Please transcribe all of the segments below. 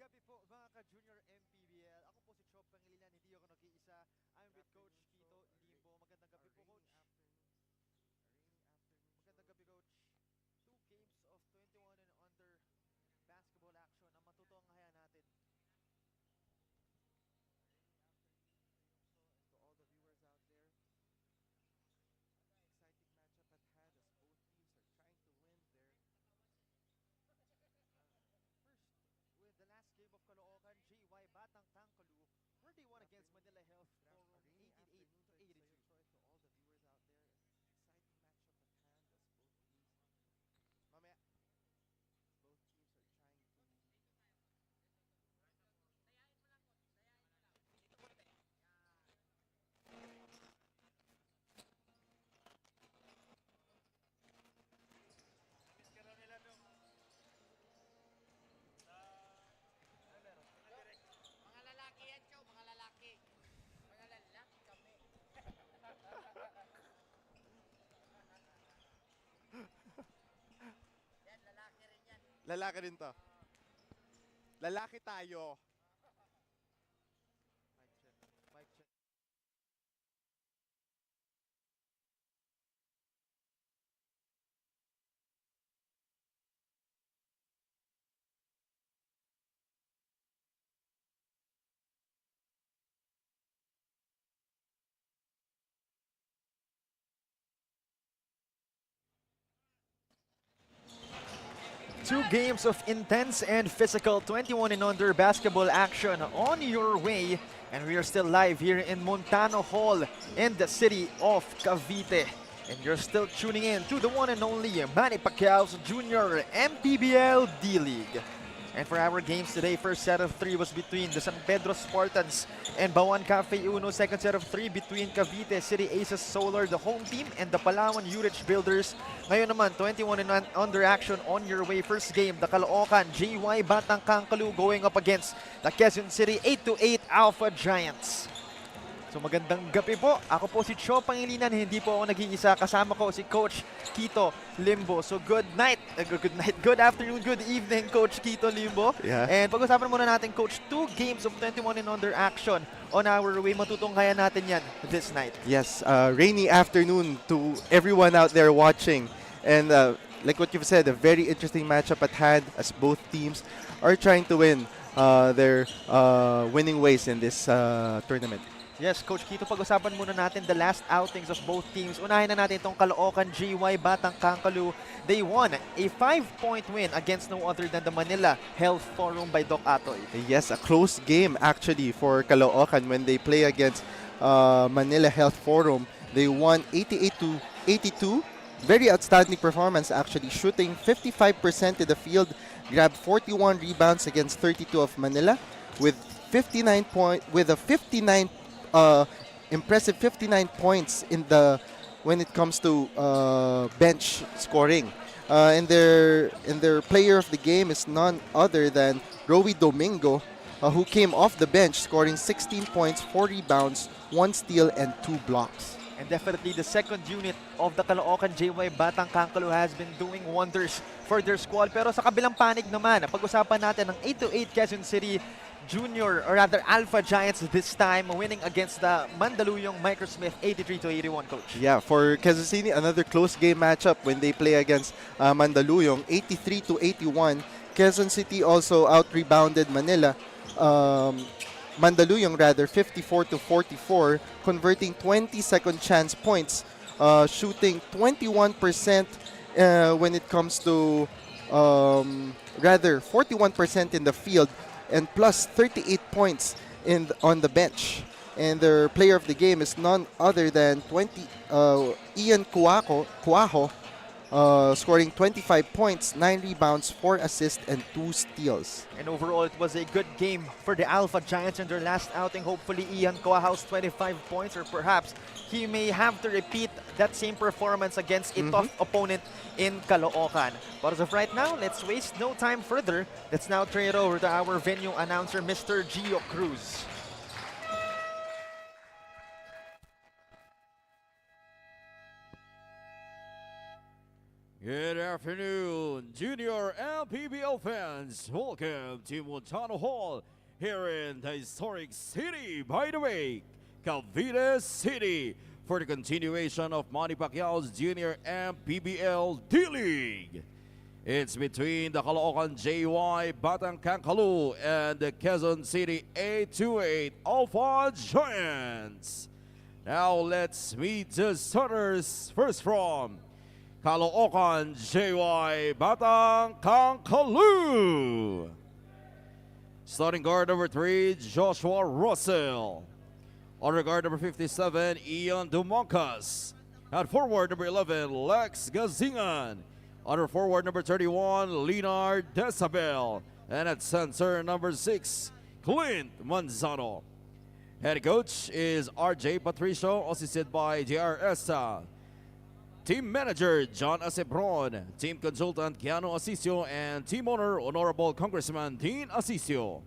gabi po mga ka-junior MPBL. Ako po si Chop Pangilinan, hindi ako nag-iisa. I'm with Coach Kito Limbo. Magandang gabi po, Coach. Magandang gabi, Coach. Two games of 21 and under basketball action ang matutunghayan natin. To all the viewers out there, exciting matchup at hand as both teams are trying to win their First, with the last game of Caloocan, JY Batang Kankaloo, where they won good against afternoon. Manila Health Good Forum a rainy 88 afternoon to to 82. Troy, to all the viewers out there. Exciting matchup at hand as both teams, mamaya, both teams are trying to Mga lalaki yan, Chow. Mga lalaki. Mga lalaki kami. Yan, lalaki rin yan. lalaki rin to. Lalaki tayo. Mic check. Mic check. Two games of intense and physical 21 and under basketball action on your way. And we are still live here in Montano Hall in the city of Cavite. And you're still tuning in to the one and only Manny Pacquiao's Junior MPBL D-League. And for our games today, first set of three was between the San Pedro Spartans and Bawan Cafe Uno. Second set of three between Cavite City Aces Solar, the home team, and the Palawan Urich Builders. Ngayon naman, 21 and under action on your way. First game, the Caloocan JY Batang Kankaloo going up against the Quezon City 8-8 Alpha Giants. So magandang gabi po. Ako po si Cho Pangilinan, hindi po ako nag-iisa. Kasama ko si Coach Kito Limbo. So good night, good afternoon, good evening, Coach Kito Limbo. Yeah. And pag-usapan muna natin, Coach, two games of 21 and under action on our way. Matutunghayan natin yan this night. Yes, rainy afternoon to everyone out there watching. And like what you've said, a very interesting matchup at hand as both teams are trying to win their winning ways in this tournament. Yes, Coach Kito, pag-usapan muna natin the last outings of both teams. Unahin na natin itong Caloocan JY Batang Kankaloo. They won a 5-point win against no other than the Manila Health Forum by Doc Atoy. Yes, a close game actually for Caloocan when they play against Manila Health Forum. They won 88-82. Very outstanding performance actually, shooting 55% in the field, grabbed 41 rebounds against 32 of Manila with impressive 59 points in the when it comes to bench scoring. And their player of the game is none other than Rowy Domingo, who came off the bench scoring 16 points, 4 rebounds, 1 steal, and 2 blocks. And definitely the second unit of the Caloocan JY Batang Kankaloo has been doing wonders for their squad. Pero sa kabilang panig naman, pag-usapan natin ng 8-8 Quezon City Junior, or rather Alpha Giants this time, winning against the Mandaluyong Microsmith 83-81, Coach. Yeah, for Quezon City, another close game matchup when they play against Mandaluyong, 83-81. Quezon City also out-rebounded Manila. Mandaluyong rather 54-44, converting 20 second chance points, shooting 21% when it comes to rather 41% in the field, and plus 38 points on the bench. And their player of the game is none other than Ian Cuajo, scoring 25 points, 9 rebounds, 4 assists, and 2 steals. And overall, it was a good game for the Alpha Giants in their last outing. Hopefully, Ian Coahouse 25 points, or perhaps he may have to repeat that same performance against a tough opponent in Caloocan. But as of right now, let's waste no time further. Let's now turn it over to our venue announcer, Mr. Gio Cruz. Good afternoon, Junior MPBL fans. Welcome to Montano Hall here in the historic city, by the way, Cavite City, for the continuation of Manny Pacquiao's Junior MPBL D-League. It's between the Caloocan JY Batang Kankaloo and the Quezon City 828 Alpha Giants. Now let's meet the starters. First from Caloocan JY Batang Kankaloo. Starting guard number 3, Joshua Russell. Other guard number 57, Ian Dumoncas. At forward number 11, Lex Gazingan. Other forward number 31, Leonard Desabel. And at center number 6, Clint Manzano. Head coach is RJ Patricio, assisted by JR Esta. Team Manager John Acebron, Team Consultant Keanu Asisio, and Team Owner Honorable Congressman Dean Asisio.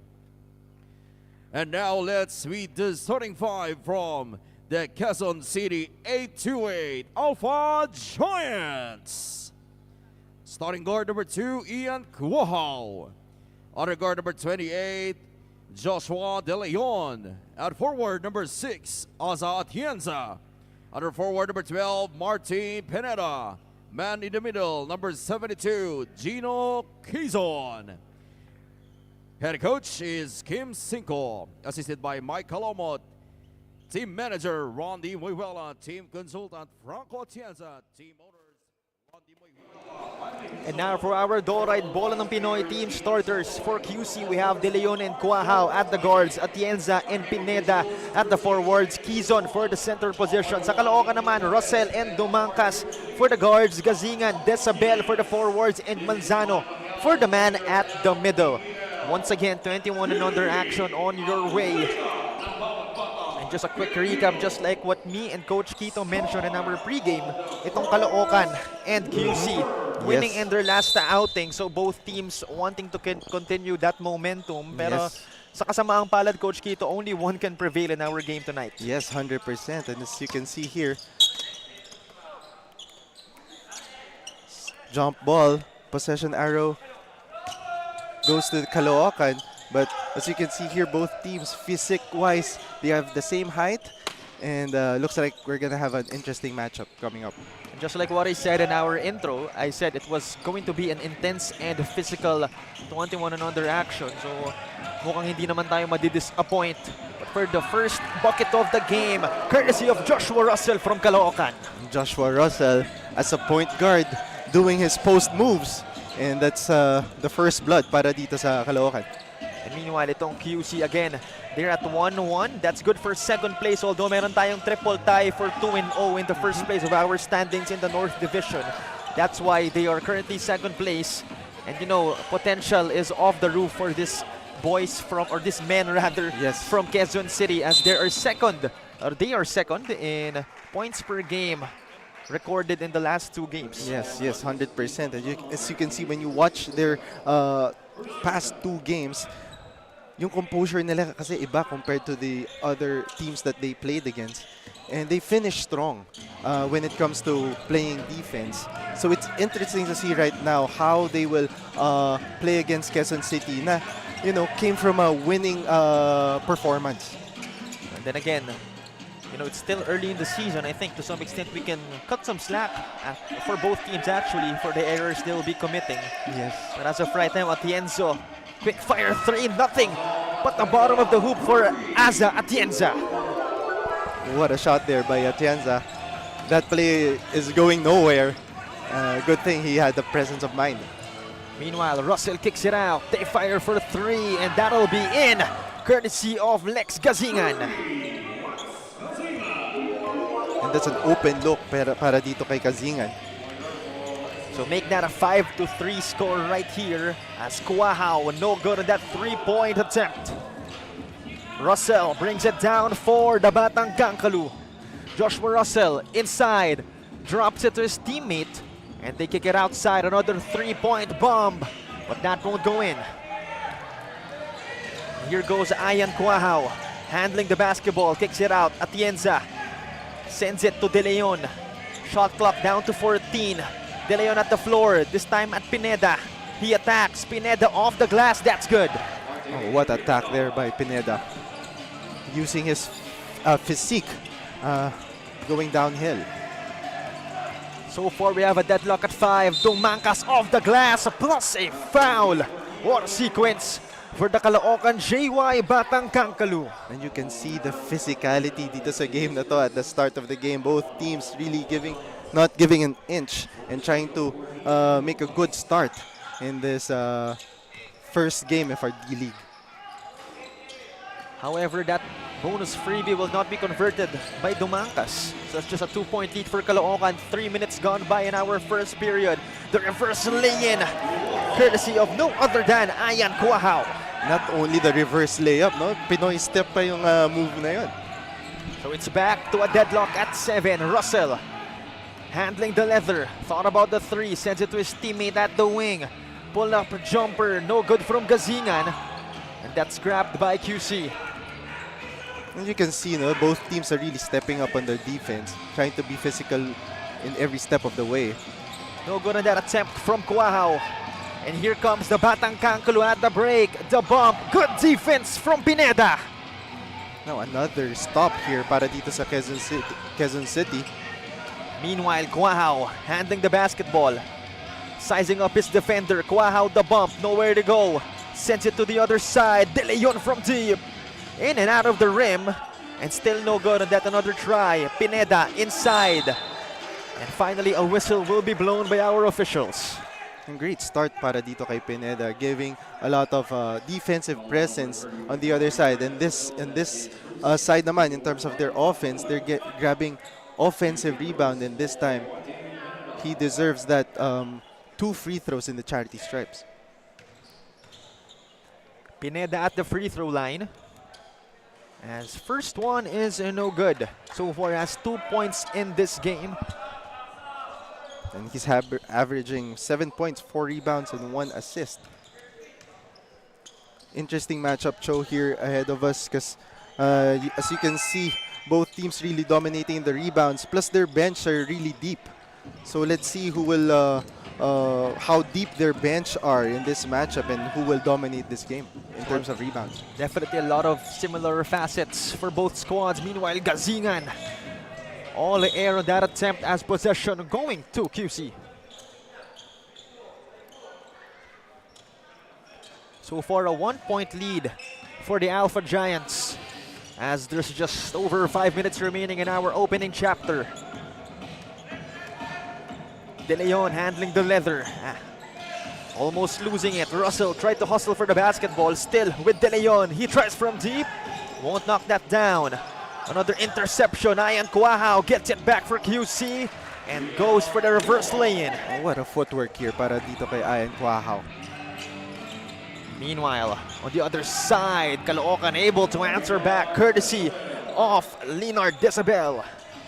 And now let's meet the starting 5 from the Quezon City 828 Alpha Giants. Starting guard number 2, Ian Cuajao. Other guard number 28, Joshua De Leon. At forward number 6, Aza Atienza. Other forward number 12, Martin Pineda. Man in the middle, number 72, Gino Quezon. Head coach is Kim Cinco, assisted by Mike Calomot. Team manager Rondy Moyuela. Team consultant Franco Atienza. Team owners Rondy Moyuela. And now for our Dorite Bola ng Pinoy team starters. For QC, we have De Leon and Cuajao at the guards, Atienza and Pineda at the forwards, Quezon for the center position. Sa Caloocan naman, Russell and Dumancas for the guards, Gazingan, Desabel for the forwards, and Manzano for the man at the middle. Once again, 21 and under action on your way. And just a quick recap, just like what me and Coach Quito mentioned in our pregame, itong Caloocan and QC winning in their last outing. So both teams wanting to continue that momentum. Pero sa kasamaang palad, Coach Quito, only one can prevail in our game tonight. Yes, 100%. And as you can see here, jump ball, possession arrow goes to the Caloocan. But as you can see here, both teams physique-wise, they have the same height. And looks like we're going to have an interesting matchup coming up. Just like what I said in our intro, I said it was going to be an intense and physical 21 and under action. So mukhang hindi naman tayo madi-disappoint. But for the first bucket of the game, courtesy of Joshua Russell from Caloocan. Joshua Russell as a point guard doing his post moves. And that's the first blood para dito sa Caloocan. And meanwhile, itong QC again, they're at 1-1. That's good for second place, although meron tayong triple tie for 2-0 in the first place of our standings in the North Division. That's why they are currently second place. And you know, potential is off the roof for this boys from, or this men rather, from Quezon City, as they are second in points per game recorded in the last 2 games. Yes, 100%. As you can see, when you watch their past 2 games, yung composure nila kasi iba compared to the other teams that they played against. And they finished strong when it comes to playing defense. So it's interesting to see right now how they will play against Quezon City na, you know, came from a winning performance. And then again, you know, it's still early in the season. I think to some extent we can cut some slack for both teams actually for the errors they'll be committing. Yes. But as of right now, Atienza, quick fire 3, nothing but the bottom of the hoop for Aza Atienza. What a shot there by Atienza. That play is going nowhere. Good thing he had the presence of mind. Meanwhile, Russell kicks it out. They fire for 3, and that'll be in, courtesy of Lex Gazingan. And that's an open look para dito kay Gazingan. So make that a 5-3 score right here as Cuajao no good on that 3-point attempt. Russell brings it down for the Batang Kankaloo. Joshua Russell inside, drops it to his teammate, and they kick it outside. Another 3-point bomb, but that won't go in. Here goes Ian Cuajao, handling the basketball, kicks it out. Atienza sends it to De Leon. Shot clock down to 14. De Leon at the floor, this time at Pineda. He attacks, Pineda off the glass, that's good. Oh, what attack there by Pineda. Using his physique going downhill. So far we have a deadlock at 5. Dumangkas off the glass plus a foul. What a sequence for the Caloocan JY Batang Kankaloo. And you can see the physicality dito sa game na to at the start of the game. Both teams really not giving an inch and trying to make a good start in this first game of our D-League. However, that bonus freebie will not be converted by Dumangkas. So it's just a 2-point lead for Caloocan. 3 minutes gone by in our first period. The reverse lay-in, courtesy of no other than Ayan Kuahao. Not only the reverse layup, no? Pinoy step pa yung move na yun. So it's back to a deadlock at 7. Russell handling the leather. Thought about the 3, sends it to his teammate at the wing. Pull up jumper, no good from Gazingan. And that's grabbed by QC. And you can see, no, both teams are really stepping up on their defense, trying to be physical in every step of the way. No good on that attempt from Kuahao. And here comes the Batang Kankaloo at the break. The bump, good defense from Pineda. Now another stop here para dito sa Quezon City. Meanwhile, Kuahao handling the basketball. Sizing up his defender. Kuahao the bump, nowhere to go. Sends it to the other side. De Leon from deep. In and out of the rim. And still no good on that, another try. Pineda inside. And finally, a whistle will be blown by our officials. A great start para dito kay Pineda, giving a lot of defensive presence on the other side. And this side naman, in terms of their offense, they're grabbing offensive rebound. And this time, he deserves that 2 free throws in the charity stripes. Pineda at the free throw line. As first one is no good. So far has 2 points in this game. And he's averaging 7 points, 4 rebounds, and 1 assist. Interesting matchup, Cho, here ahead of us because as you can see, both teams really dominating the rebounds. Plus their bench are really deep. So let's see who will, how deep their bench are in this matchup and who will dominate this game in terms of rebounds. Definitely a lot of similar facets for both squads. Meanwhile, Gazingan all the air on that attempt as possession going to QC. So far a 1-point lead for the Alpha Giants as there's just over 5 minutes remaining in our opening chapter. De Leon handling the leather. Almost losing it. Russell tried to hustle for the basketball. Still with De Leon. He tries from deep. Won't knock that down. Another interception. Ayan Kuahao gets it back for QC and goes for the reverse lay-in. Oh, what a footwork here para dito kay Ayan Kuahao. Meanwhile, on the other side, Caloocan able to answer back courtesy of Leonard Desabel.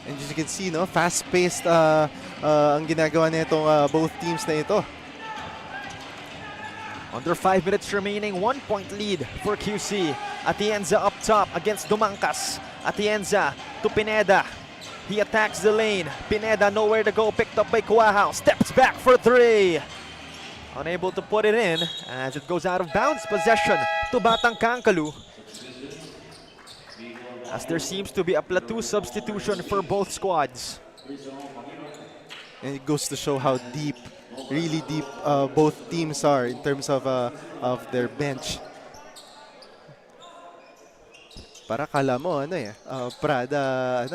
And as you can see, no, fast-paced ang ginagawa nitong both teams na ito. Under 5 minutes remaining, 1-point lead for QC. Atienza up top against Dumangkas. Atienza to Pineda. He attacks the lane. Pineda nowhere to go, picked up by Kuahao. Steps back for 3. Unable to put it in as it goes out of bounds. Possession to Batang Kankaloo. As there seems to be a platoon substitution for both squads. And it goes to show how deep, really deep both teams are in terms of their bench. Para kala mo, Prada,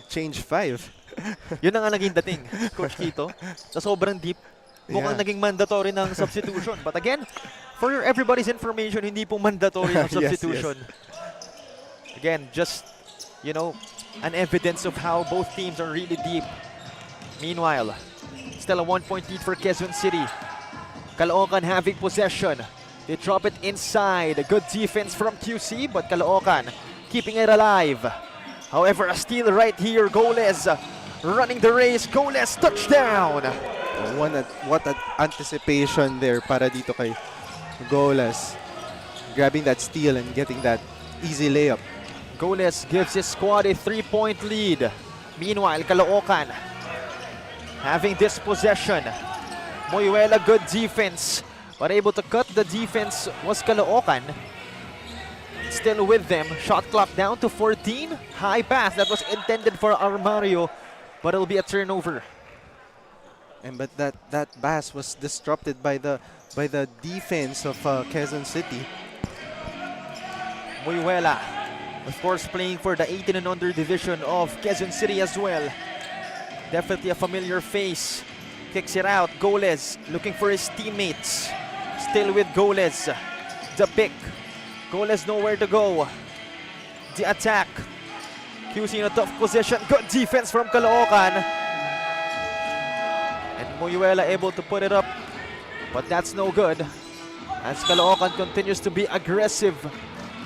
change 5. Yun ang naging dating, Coach Kito. Sa sobrang deep, mukhang naging mandatory ng substitution. But again, for everybody's information, hindi po mandatory ng substitution. Yes. Again, just, an evidence of how both teams are really deep. Meanwhile, still a 1-point lead for Quezon City. Caloocan having possession. They drop it inside. A good defense from QC, but Caloocan keeping it alive. However, a steal right here. Goles running the race. Goles touchdown. What an anticipation there para dito kay Goles. Grabbing that steal and getting that easy layup. Goles gives his squad a 3-point lead. Meanwhile, Caloocan having this possession. Moyuela, good defense, but able to cut the defense was Caloocan. Still with them. Shot clock down to 14. High pass that was intended for Armario, but it'll be a turnover. But that pass was disrupted by the defense of Quezon City. Moyuela, of course, playing for the 18 and under division of Quezon City as well. Definitely a familiar face. Kicks it out. Goles looking for his teammates. Still with Goles. The pick. Goles nowhere to go. The attack. QC in a tough position. Good defense from Caloocan. And Moyuela able to put it up, but that's no good. As Caloocan continues to be aggressive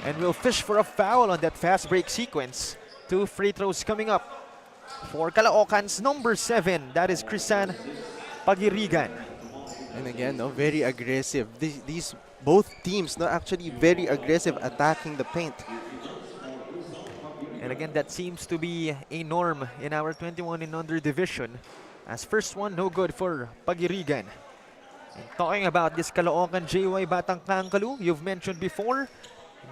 and will fish for a foul on that fast break sequence. 2 free throws coming up for Caloocan's number 7. That is Crisan Pagirigan. And again, no, very aggressive. These both teams, no, actually very aggressive attacking the paint. And again, that seems to be a norm in our 21 and under division. As first one, no good for Pagirigan. And talking about this Caloocan JY Batang Kankaloo, you've mentioned before,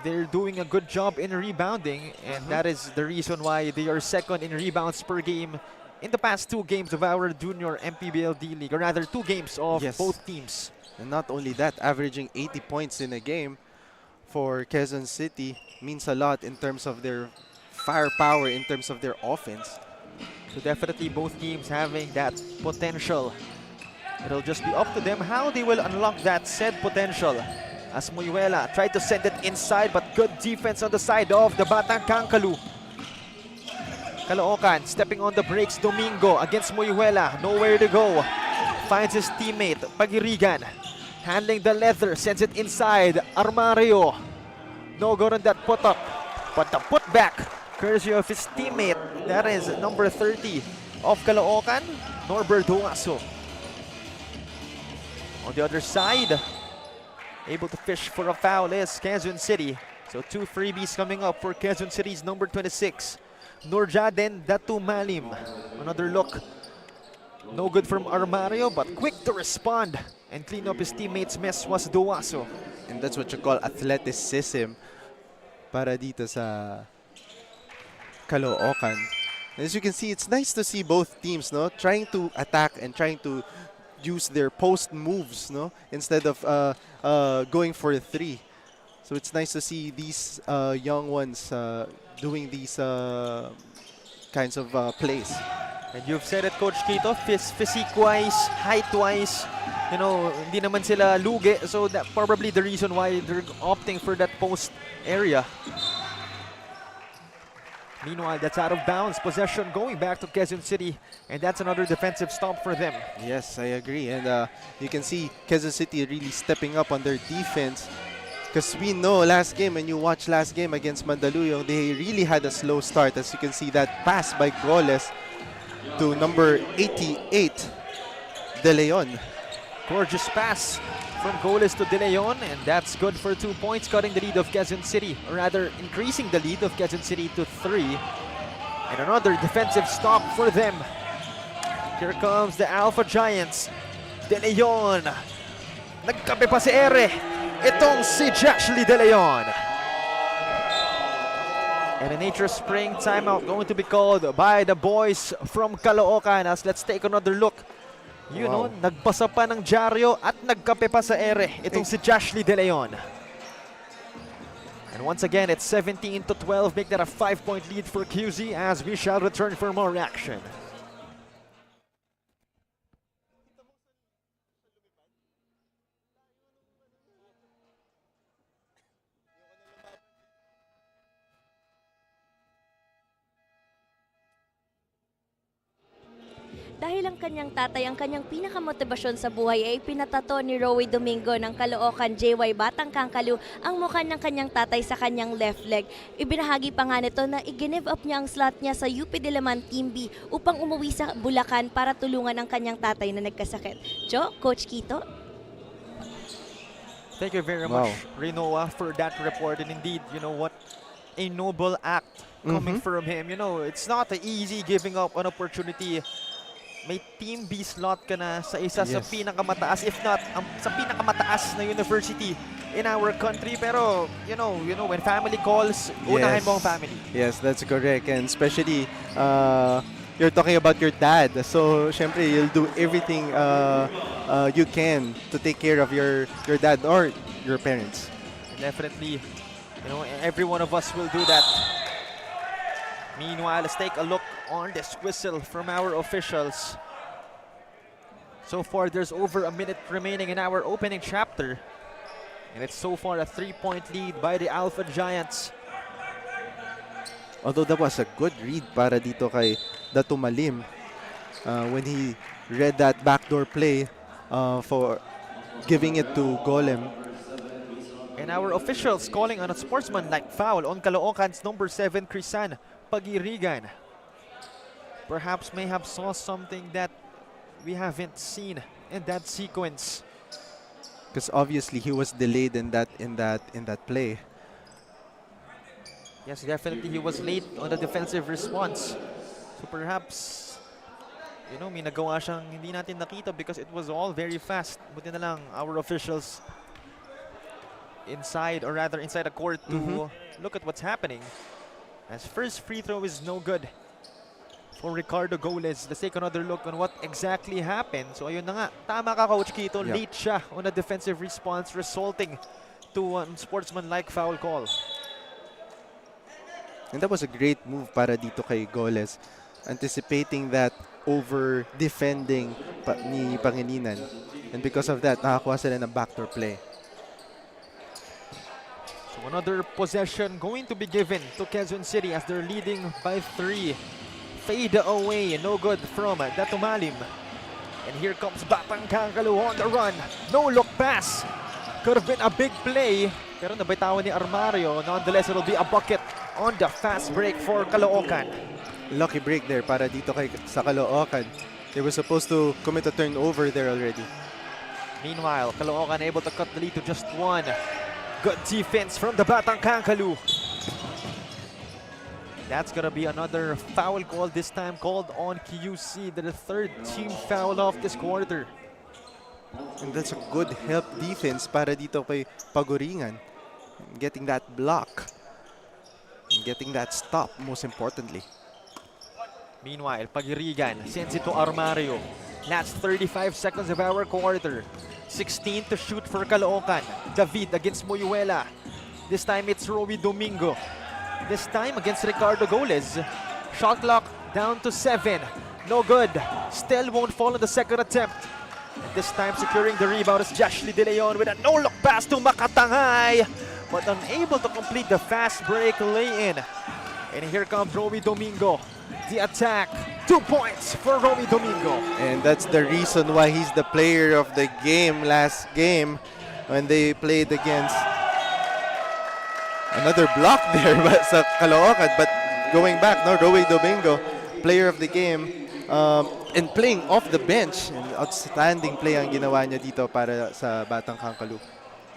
they're doing a good job in rebounding, and that is the reason why they are second in rebounds per game in the past 2 games of our junior MPBL D-League, or rather 2 games of Yes. both teams. And not only that, averaging 80 points in a game for Quezon City means a lot in terms of their firepower, in terms of their offense. So definitely both teams having that potential. It'll just be up to them how they will unlock that said potential. As Moyuela tried to send it inside, but good defense on the side of the Batang Kankaloo. Caloocan stepping on the brakes. Domingo against Moyuela. Nowhere to go. Finds his teammate, Pagirigan. Handling the leather. Sends it inside. Armario. No good on that put up. But the putback, courtesy of his teammate. That is number 30 of Caloocan, Norbert Duaso. On the other side, able to fish for a foul is Quezon City. So 2 freebies coming up for Quezon City's number 26. Nurjaden Datu Malim. Another look. No good from Armario, but quick to respond and clean up his teammates' mess was Duaso. And that's what you call athleticism para dito sa Caloocan. As you can see, it's nice to see both teams, no, trying to attack and trying to use their post moves, no, instead of going for a 3. So it's nice to see these young ones doing these kinds of plays. And you've said it, Coach Quito, physique-wise, height-wise, you know, hindi naman sila lugi. So that probably the reason why they're opting for that post area. Meanwhile, that's out of bounds. Possession going back to Quezon City, and that's another defensive stop for them. Yes, I agree. And you can see Quezon City really stepping up on their defense. Because we know last game, when you watch last game against Mandaluyong, they really had a slow start. As you can see, that pass by Goles to number 88, De Leon. Gorgeous pass from Goles to De Leon, and that's good for 2 points, cutting the lead of Quezon City, or rather increasing the lead of Quezon City to 3. And another defensive stop for them. Here comes the Alpha Giants. De Leon. Nagkape pa si Ere. Itong si Jaxley De Leon. And a Nature Spring timeout going to be called by the boys from Caloocan. As let's take another look. You know, nagbasa pa ng dyaryo at nagkape pa sa ere. Itong si Jaxley De Leon. And once again, it's 17-12. Make that a 5-point lead for QZ as we shall return for more action. Dahil ang kanyang tatay, ang kanyang pinakamotibasyon sa buhay ay pinatato ni Roey Domingo ng Caloocan JY Batang Kankaloo ang mukha ng kanyang tatay sa kanyang left leg. Ibinahagi pa nga nito na i-give up niya ang slot niya sa UP Diliman Team B upang umuwi sa Bulacan para tulungan ang kanyang tatay na nagkasakit. Jo, Coach Quito? Thank you very much, Rinoa, for that report. And indeed, you know what? A noble act coming from him. You know, it's not easy giving up an opportunity may Team B slot ka na sa isa sa Yes. pinakamataas, if not sa pinakamataas na university in our country. Pero, you know, when family calls, unahin mo ang family. Yes, that's correct. And especially, you're talking about your dad. So, syempre, you'll do everything you can to take care of your dad or your parents. Definitely, every one of us will do that. Meanwhile, let's take a look on this whistle from our officials. So far, there's over a minute remaining in our opening chapter. And it's so far a 3-point lead by the Alpha Giants. Although that was a good read para dito kay Datumalim when he read that backdoor play for giving it to Golem. And our officials calling on a sportsman-like foul on Caloocan's number 7, Crisan Pagirigan. Perhaps may have saw something that we haven't seen in that sequence. Because obviously he was delayed in that play. Yes, definitely he was late on the defensive response. So perhaps, may nagawa siyang hindi natin nakita because it was all very fast. Buti na lang our officials inside the court to look at what's happening. As first free throw is no good for Ricardo Goles. Let's take another look on what exactly happened. So ayun na nga, tama ka Coach Quito, Yeah. late siya on a defensive response resulting to a sportsman-like foul call. And that was a great move para dito kay Goles, anticipating that over defending ni Pangilinan. And because of that, nakakuha sila ng backdoor play. So another possession going to be given to Quezon City as they're leading by 3. Fade away, no good from Datumalim. And here comes Batang Kankaloo on the run. No look pass. Could have been a big play. Pero nabitawan ni Armario. Nonetheless, it'll be a bucket on the fast break for Caloocan. Lucky break there para dito sa Caloocan. They were supposed to commit a turnover there already. Meanwhile, Caloocan able to cut the lead to just 1. Good defense from the Batang Kankaloo. That's gonna be another foul call, this time called on QC, the third team foul of this quarter. And that's a good help defense para dito kay Paguringan. Getting that block. And getting that stop, most importantly. Meanwhile, Pagirigan sends it to Armario. Last 35 seconds of our quarter. 16 to shoot for Caloocan. David against Moyuela. This time it's Rowy Domingo. This time against Ricardo Goles. Shot clock down to 7. No good. Still won't fall in the second attempt. And this time securing the rebound is Joshly De Leon with a no-look pass to Makatangay, but unable to complete the fast break lay-in. And here comes Rowy Domingo. The attack. 2 points for Rowy Domingo. And that's the reason why he's the player of the game last game when they played against another block there but sa Caloocan. But going back, Rowy Domingo, player of the game, and playing off the bench. And outstanding play ang ginawa niya dito para sa Batang Kankaloo.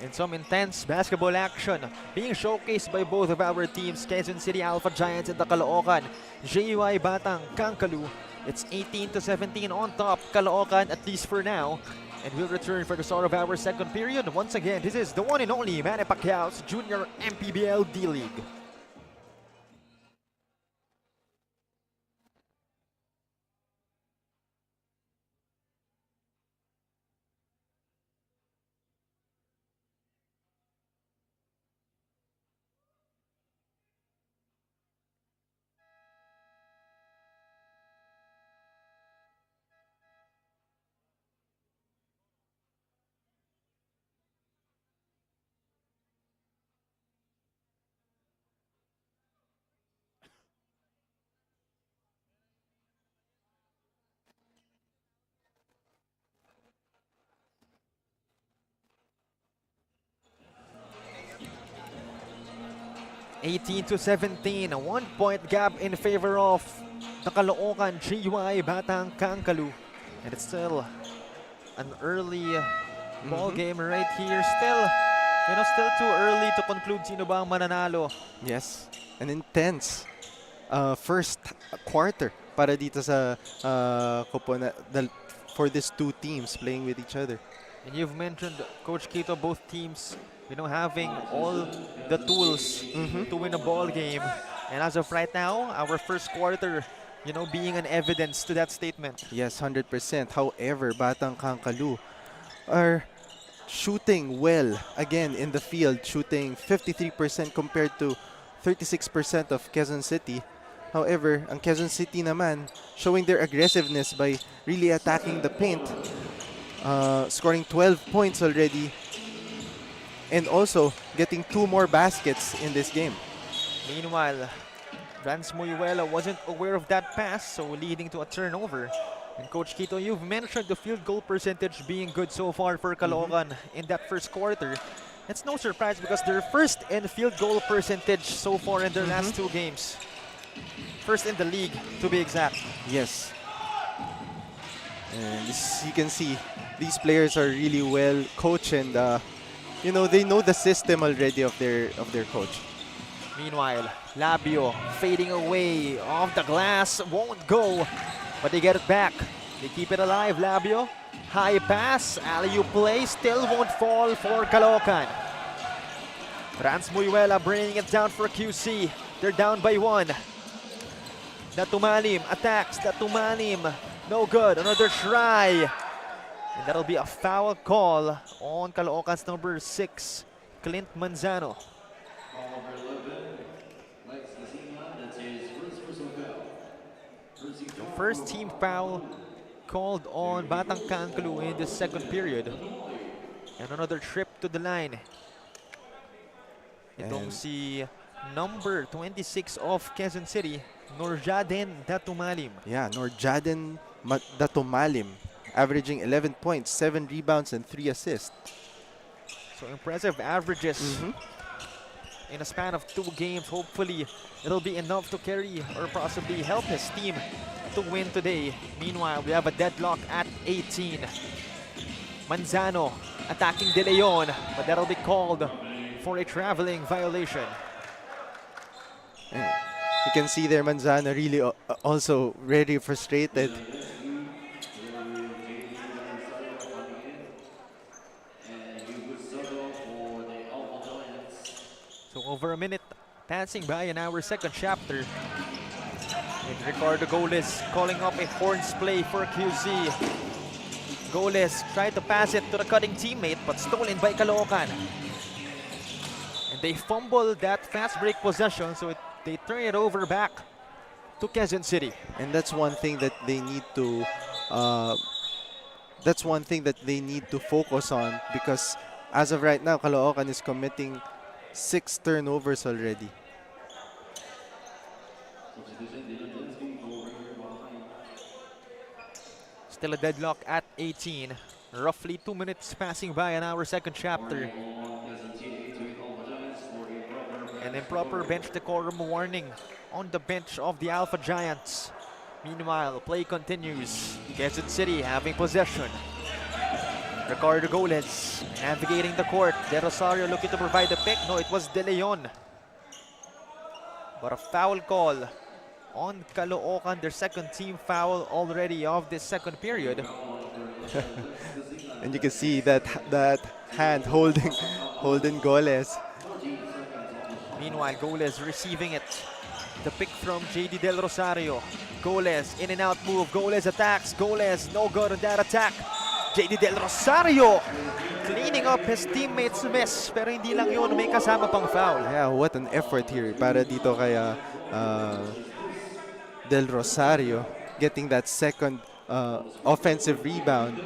In some intense basketball action being showcased by both of our teams, Quezon City Alpha Giants and the Caloocan JY Batang Kankaloo. It's 18-17 on top, Caloocan at least for now. And we'll return for the start of our second period. Once again, this is the one and only Manny Pacquiao's Junior MPBL D-League. (18-17), a 1-point gap in favor of the Caloocan JY Batang Kankaloo. And it's still an early ball game right here. Still too early to conclude sino ba ang mananalo. Yes, an intense first quarter para dito sa for these two teams playing with each other. And you've mentioned, Coach Quito, both teams, having all the tools to win a ball game. And as of right now, our first quarter, being an evidence to that statement. Yes, 100%. However, Batang Kankaloo are shooting well again in the field, shooting 53% compared to 36% of Quezon City. However, ang Quezon City naman showing their aggressiveness by really attacking the paint, scoring 12 points already, and also getting 2 more baskets in this game. Meanwhile, Rans Muyuela wasn't aware of that pass, so leading to a turnover. And Coach Quito, you've mentioned the field goal percentage being good so far for Caloocan in that first quarter. It's no surprise because they're first in field goal percentage so far in their last 2 games. First in the league, to be exact. Yes. And you can see these players are really well coached, and they know the system already of their coach. Meanwhile, Labio fading away off the glass, won't go, but they get it back. They keep it alive, Labio. High pass, alley-oop play, still won't fall for Caloocan. Rans Muyuela bringing it down for QC. They're down by 1. Datumalim attacks, Datumalim, no good, another try. And that'll be a foul call on Caloocan's number 6, Clint Manzano. The first team foul called on Batang Kankaloo in the second period. And another trip to the line. Itong si number 26 of Quezon City, Norjaden Datumalim. Yeah, Norjaden Datumalim, averaging 11 points, 7 rebounds, and 3 assists. So impressive averages in a span of 2 games. Hopefully, it'll be enough to carry or possibly help his team to win today. Meanwhile, we have a deadlock at 18. Manzano attacking De Leon, but that'll be called for a traveling violation. And you can see there Manzano really also very frustrated. So over a minute passing by in our second chapter. And Ricardo Goles calling up a horns play for QC. Goles tried to pass it to the cutting teammate but stolen by Caloocan. And they fumble that fast break possession, so they turn it over back to Quezon City. And that's one thing that they need to focus on, because as of right now, Caloocan is committing 6 turnovers already. Still a deadlock at 18. Roughly 2 minutes passing by in our second chapter. An improper bench decorum warning on the bench of the Alpha Giants. Meanwhile, play continues. Quezon City having possession. Ricardo Goles navigating the court. De Rosario looking to provide the pick. No, it was De Leon. But a foul call on Caloocan, their second team foul already of this second period. And you can see that hand holding Goles. Meanwhile, Goles receiving it. The pick from JD Del Rosario. Goles, in and out move. Goles attacks. Goles, no good on that attack. JD Del Rosario cleaning up his teammates' miss. Pero hindi lang yun, may kasama pang foul. Yeah, what an effort here para dito kay Del Rosario getting that second offensive rebound.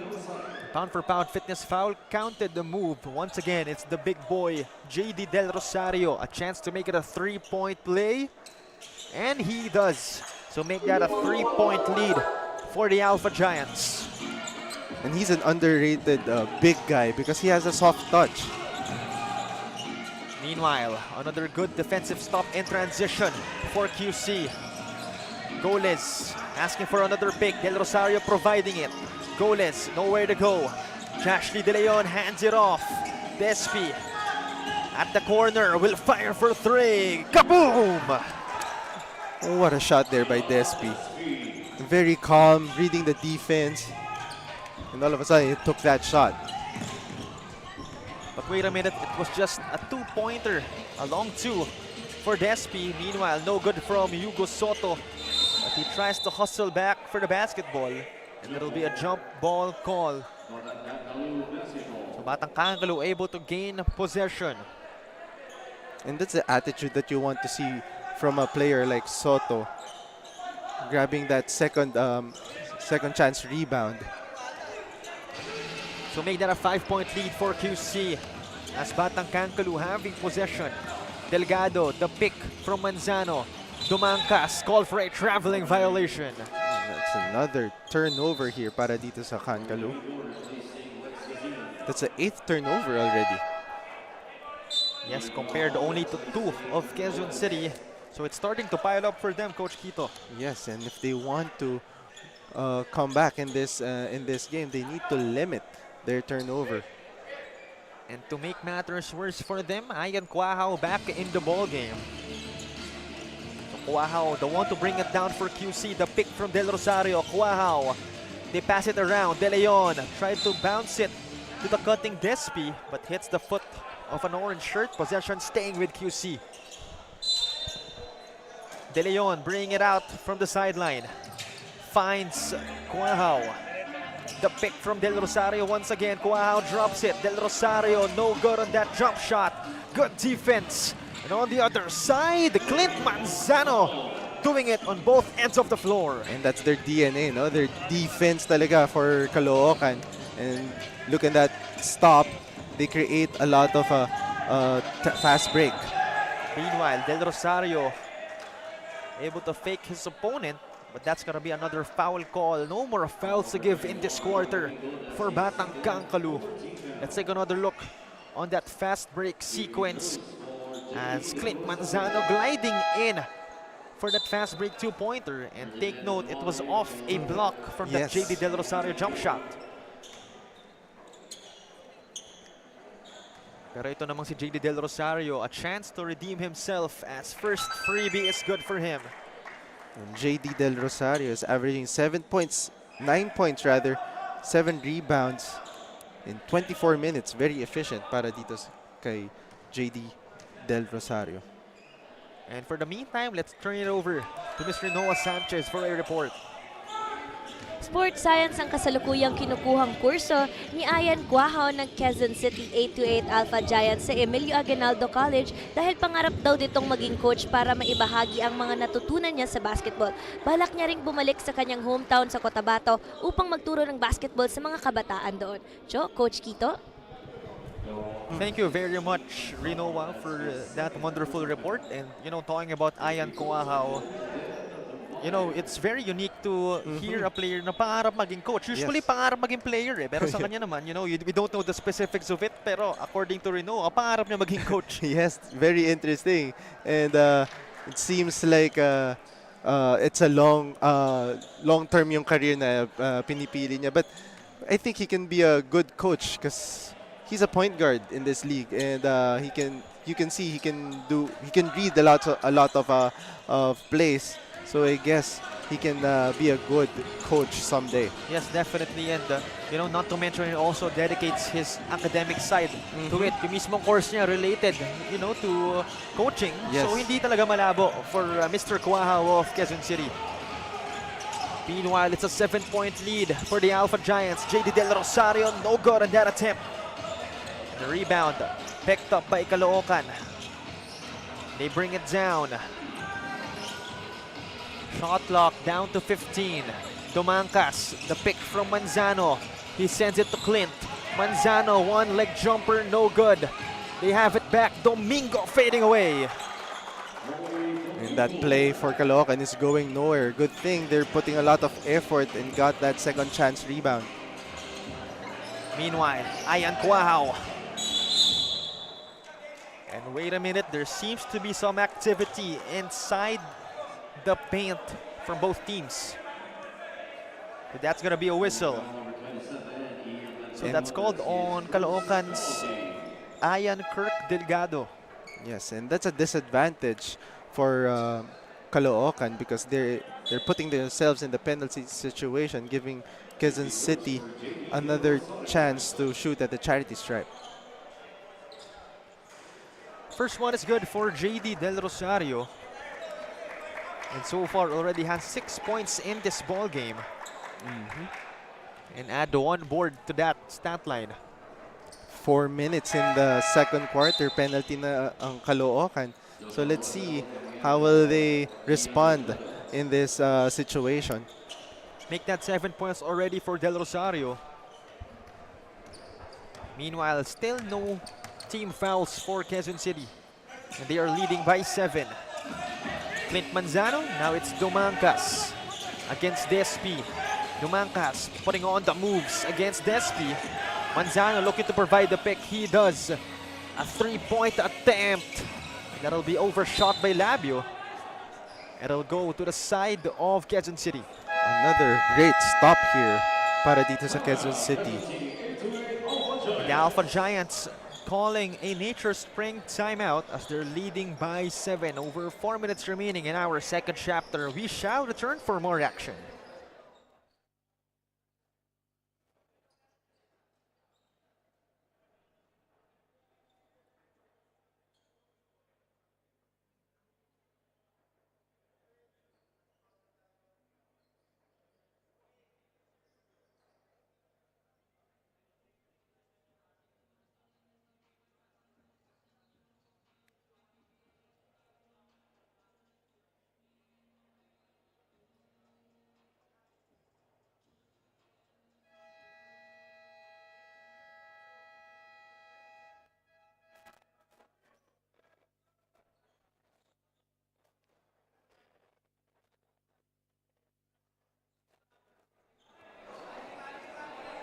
Pound for pound fitness foul counted the move. Once again, it's the big boy, JD Del Rosario. A chance to make it a 3-point play. And he does. So make that a 3-point lead for the Alpha Giants. And he's an underrated big guy because he has a soft touch. Meanwhile, another good defensive stop in transition for QC. Goles asking for another pick. Del Rosario providing it. Goles, nowhere to go. Jashley De Leon hands it off. Despi at the corner will fire for 3. Kaboom! Oh, what a shot there by Despi. very calm, reading the defense, and all of a sudden he took that shot. But wait a minute, it was just a two-pointer, a long two for Despi. Meanwhile, no good from Hugo Soto. But he tries to hustle back for the basketball. And it'll be a jump ball call. So Batang Kankaloo able to gain possession. And that's the attitude that you want to see from a player like Soto, grabbing that second chance rebound. So make that a 5-point lead for QC. As Batang Kankaloo having possession. Delgado, the pick from Manzano. Dumangkas, called for a traveling violation. That's another turnover here para dito sa Kankaloo. That's the 8th turnover already. Yes, compared only to 2 of Quezon City. So it's starting to pile up for them, Coach Quito. Yes, and if they want to come back in this game, they need to limit their turnover. And to make matters worse for them, Ayan Quahao back in the ball game. So Quahao, the one to bring it down for QC, the pick from Del Rosario. Quahao, they pass it around. De Leon tried to bounce it to the cutting Despi, but hits the foot of an orange shirt. Possession staying with QC. De Leon bringing it out from the sideline. Finds Quahao. The pick from Del Rosario once again. Quahao drops it. Del Rosario no good on that jump shot. Good defense. And on the other side, Clint Manzano doing it on both ends of the floor. And that's their DNA, no? Their defense talaga for Caloocan. And look at that stop. They create a lot of fast break. Meanwhile, Del Rosario able to fake his opponent, but that's gonna be another foul call. No more fouls to give in this quarter for Batang Kankaloo. Let's take another look on that fast break sequence as Clint Manzano gliding in for that fast break two-pointer. And take note, it was off a block from that Yes. JD Del Rosario jump shot. Pero ito namang si JD Del Rosario, a chance to redeem himself as first freebie is good for him. And JD Del Rosario is averaging 9 points rather, 7 rebounds in 24 minutes. Very efficient para dito kay JD Del Rosario. And for the meantime, let's turn it over to Mr. Noah Sanchez for a report. Sports Science ang kasalukuyang kinukuhang kurso ni Ayan Quahao ng Quezon City 828 Alpha Giants sa Emilio Aguinaldo College dahil pangarap daw ditong maging coach para maibahagi ang mga natutunan niya sa basketball. Balak niya ring bumalik sa kanyang hometown sa Cotabato upang magturo ng basketball sa mga kabataan doon. Coach Quito? Thank you very much, Rinoa, for that wonderful report. And, talking about Ayan Quahao, it's very unique to hear a player na pangarap maging coach. Usually, Yes. pangarap maging player eh. Pero sa kanya naman, we don't know the specifics of it. Pero according to Rinoa, pangarap niya maging coach. Yes, very interesting. And it seems like it's a long-term yung career na pinipili niya. But I think he can be a good coach because he's a point guard in this league, and you can see he can read a lot of plays. So I guess he can be a good coach someday. Yes, definitely. And, not to mention, he also dedicates his academic side to it. Yung mismong course niya related, to coaching. Yes. So, hindi talaga malabo for Mr. Quahao of Quezon City. Meanwhile, it's a 7-point lead for the Alpha Giants. JD Del Rosario, no good on that attempt. The rebound picked up by Caloocan. They bring it down. Shot clock down to 15. Dumangkas, the pick from Manzano. He sends it to Clint. Manzano, one leg jumper, no good. They have it back. Domingo fading away. And that play for Caloocan is going nowhere. Good thing they're putting a lot of effort and got that second chance rebound. Meanwhile, Ayan Quahao. And wait a minute, there seems to be some activity inside the paint from both teams. So that's gonna be a whistle. So that's called on Caloocan's Ayan Kirk Delgado. Yes, and that's a disadvantage for Caloocan because they're putting themselves in the penalty situation, giving Quezon City another chance to shoot at the charity stripe. First one is good for JD Del Rosario. And so far already has 6 points in this ball game. And add one board to that stat line. 4 minutes in the second quarter, penalty na ang Caloocan. So let's see how will they respond in this situation. Make that 7 points already for Del Rosario. Meanwhile, still no team fouls for Quezon City. And they are leading by 7. Clint Manzano, now it's Dumancas against Despi. Dumancas putting on the moves against Despi. Manzano looking to provide the pick. He does. A 3-point attempt. That'll be overshot by Labio. It'll go to the side of Quezon City. Another great stop here para dito sa Quezon City. The Alpha Giants calling a Nature Spring timeout as they're leading by 7. Over 4 minutes remaining in our second chapter. We shall return for more action.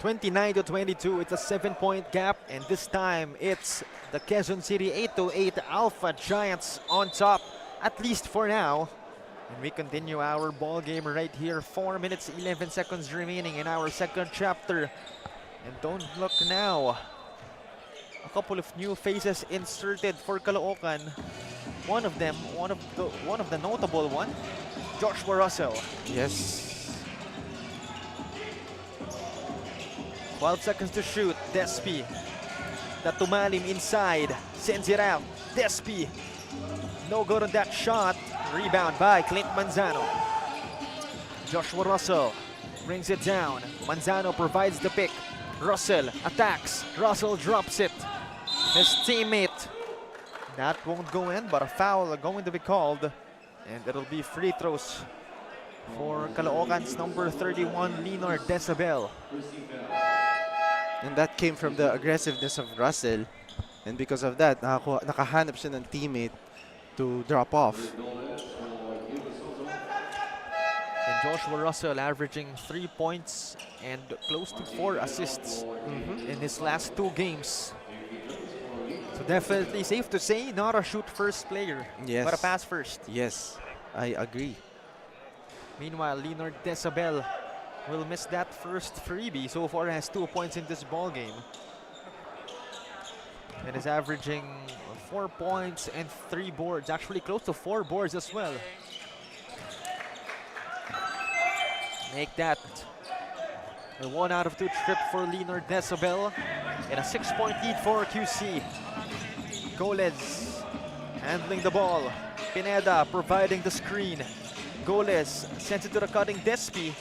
(29-22), it's a 7-point gap, and this time it's the Quezon City 8-8 Alpha Giants on top, at least for now. And we continue our ball game right here. 4 minutes 11 seconds remaining in our second chapter. And don't look now. A couple of new faces inserted for Caloocan. One of them, one of the notable one, Joshua Russell. Yes. 12 seconds to shoot. Despi. That tumalim inside. Sends it out. Despi. No good on that shot. Rebound by Clint Manzano. Joshua Russell brings it down. Manzano provides the pick. Russell attacks. Russell drops it. His teammate. That won't go in, but a foul going to be called. And it'll be free throws for Caloocan's number 31, Leonard Decibel. And that came from the aggressiveness of Russell. And because of that, nakahanap siya ng teammate to drop off. And Joshua Russell averaging 3 points and close to 4 assists in his last 2 games. So definitely safe to say, not a shoot first player, Yes. but a pass first. Yes, I agree. Meanwhile, Leonard Decibel will miss that first freebie. So far has 2 points in this ball game. And is averaging 4 points and 3 boards. Actually close to 4 boards as well. Make that a 1 out of 2 trip for Leonard Decibel. And a 6-point lead for QC. Goles handling the ball. Pineda providing the screen. Goles sends it to the cutting Despi.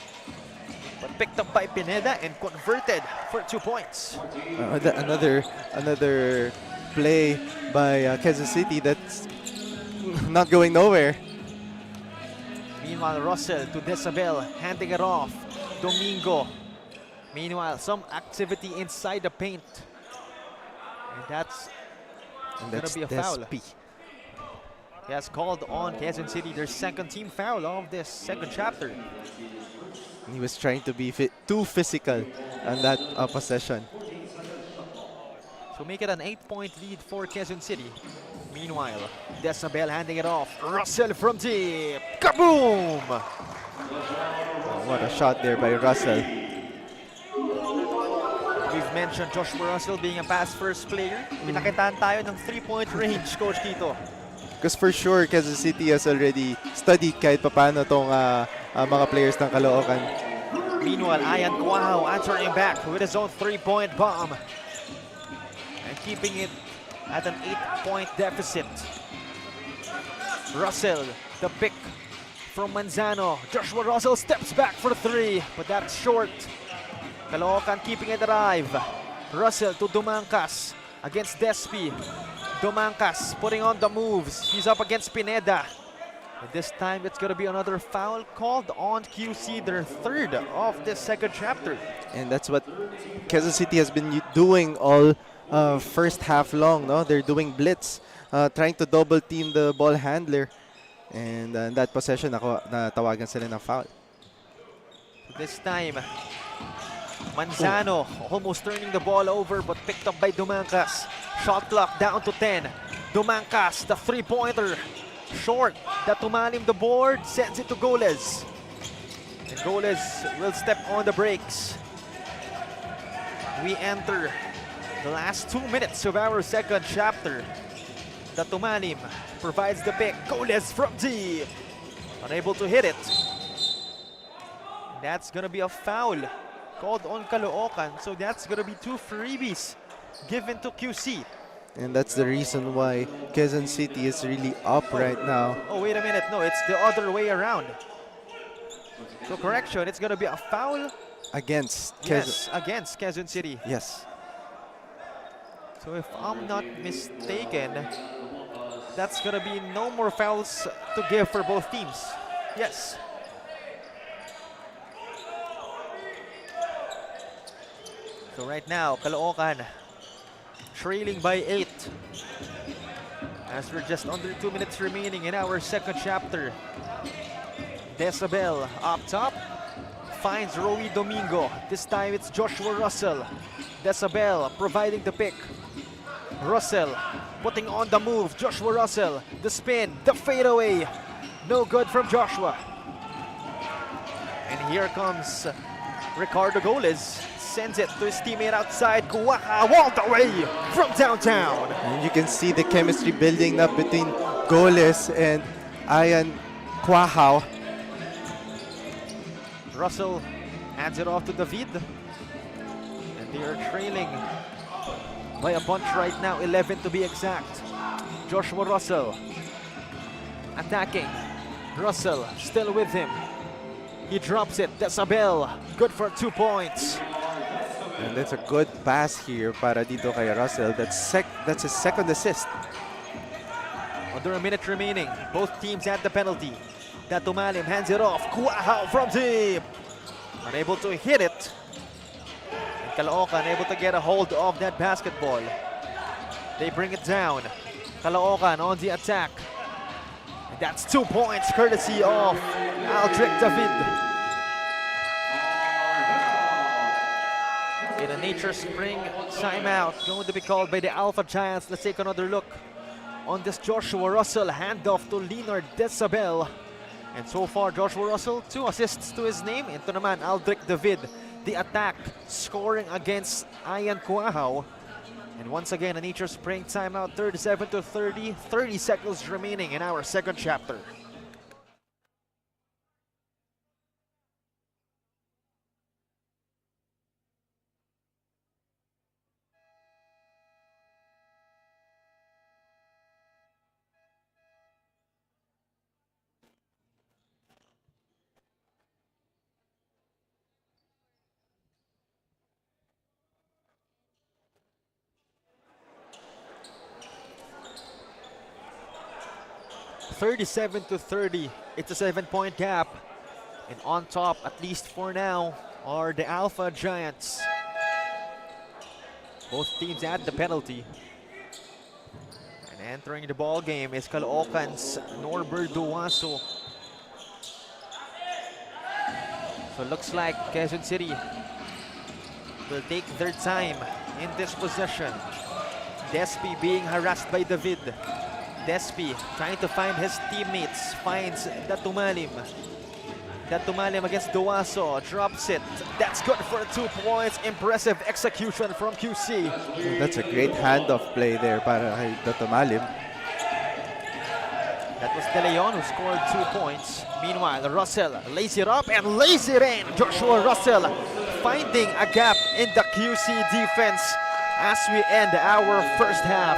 But picked up by Pineda and converted for 2 points. Another play by Quezon City that's not going nowhere. Meanwhile, Russell to Decibel, handing it off. Domingo. Meanwhile, some activity inside the paint. And that's gonna be a foul. Despi. He has called on Quezon City their second team foul of this second chapter. He was trying to be too physical on that possession. So make it an 8-point lead for Quezon City. Meanwhile, Decibel handing it off. Russell from deep. Kaboom! Oh, what a shot there by Russell. We've mentioned Joshua Russell being a pass-first player. Pinakitaan tayo ng 3-point range, Coach Tito. Because for sure, Quezon City has already studied kahit papaano tong mga players ng Caloocan. Meanwhile, Ian Quahao answering back with his own three-point bomb. And keeping it at an 8-point deficit. Russell, the pick from Montano. Joshua Russell steps back for three, but that's short. Caloocan keeping it alive. Russell to Dumangkas against Despi. Dumangkas putting on the moves. He's up against Pineda. And this time it's going to be another foul called on QC, their third of this second chapter. And that's what Quezon City has been doing all first half long. No, they're doing blitz, trying to double team the ball handler. And in that possession, natawagan sila ng foul. This time, Montano almost turning the ball over but picked up by Dumangkas. Shot clock down to 10. Dumangkas, the three-pointer. Short. That tumalim the board, sends it to Goles. And Goles will step on the brakes. We enter the last 2 minutes of our second chapter. The tumalim provides the pick. Goles from deep. Unable to hit it. That's going to be a foul called on Caloocan. So that's going to be 2 freebies given to QC. And that's the reason why Quezon City is really up right now. Oh, wait a minute. No, it's the other way around. So correction, it's going to be a foul. Against Yes, against Quezon City. Yes. So if I'm not mistaken, that's going to be no more fouls to give for both teams. Yes. So right now, Caloocan trailing by 8. As we're just under 2 minutes remaining in our second chapter. Decibel up top. Finds Roy Domingo. This time it's Joshua Russell. Decibel providing the pick. Russell putting on the move. Joshua Russell. The spin. The fadeaway. No good from Joshua. And here comes Ricardo Goles. Sends it to his teammate outside. Quahao all the way from downtown. And you can see the chemistry building up between Goles and Ian Quahao. Russell hands it off to David. And they are trailing by a bunch right now, 11 to be exact. Joshua Russell attacking. Russell still with him. He drops it. Decibel, good for 2 points. And that's a good pass here para dito kay Russell. That's his second assist. Under a minute remaining. Both teams at the penalty. Datumalim hands it off. Quahao from deep. Unable to hit it. And Caloocan unable to get a hold of that basketball. They bring it down. Caloocan on the attack. And that's 2 points courtesy of Aldrich David. In a Nature Spring timeout going to be called by the Alpha Giants. Let's take another look on this Joshua Russell handoff to Leonard Decibel. And so far, Joshua Russell, 2 assists to his name. Ito naman, Aldrich David, the attack, scoring against Ian Quahao. And once again, a Nature Spring timeout, 37 to 30, 30 seconds remaining in our second chapter. (37 to 30). It's a 7-point gap. And on top, at least for now, are the Alpha Giants. Both teams at the penalty. And entering the ball game is Caloocan's Norbert Duaso. So looks like Quezon City will take their time in this possession. Despi being harassed by David. Despi trying to find his teammates, finds Datumalim. Datumalim against Duaso, drops it. That's good for 2 points. Impressive execution from QC. That's a great handoff play there para kay Datumalim. That was De Leon who scored 2 points. Meanwhile, Russell lays it up and lays it in. Joshua Russell finding a gap in the QC defense as we end our first half.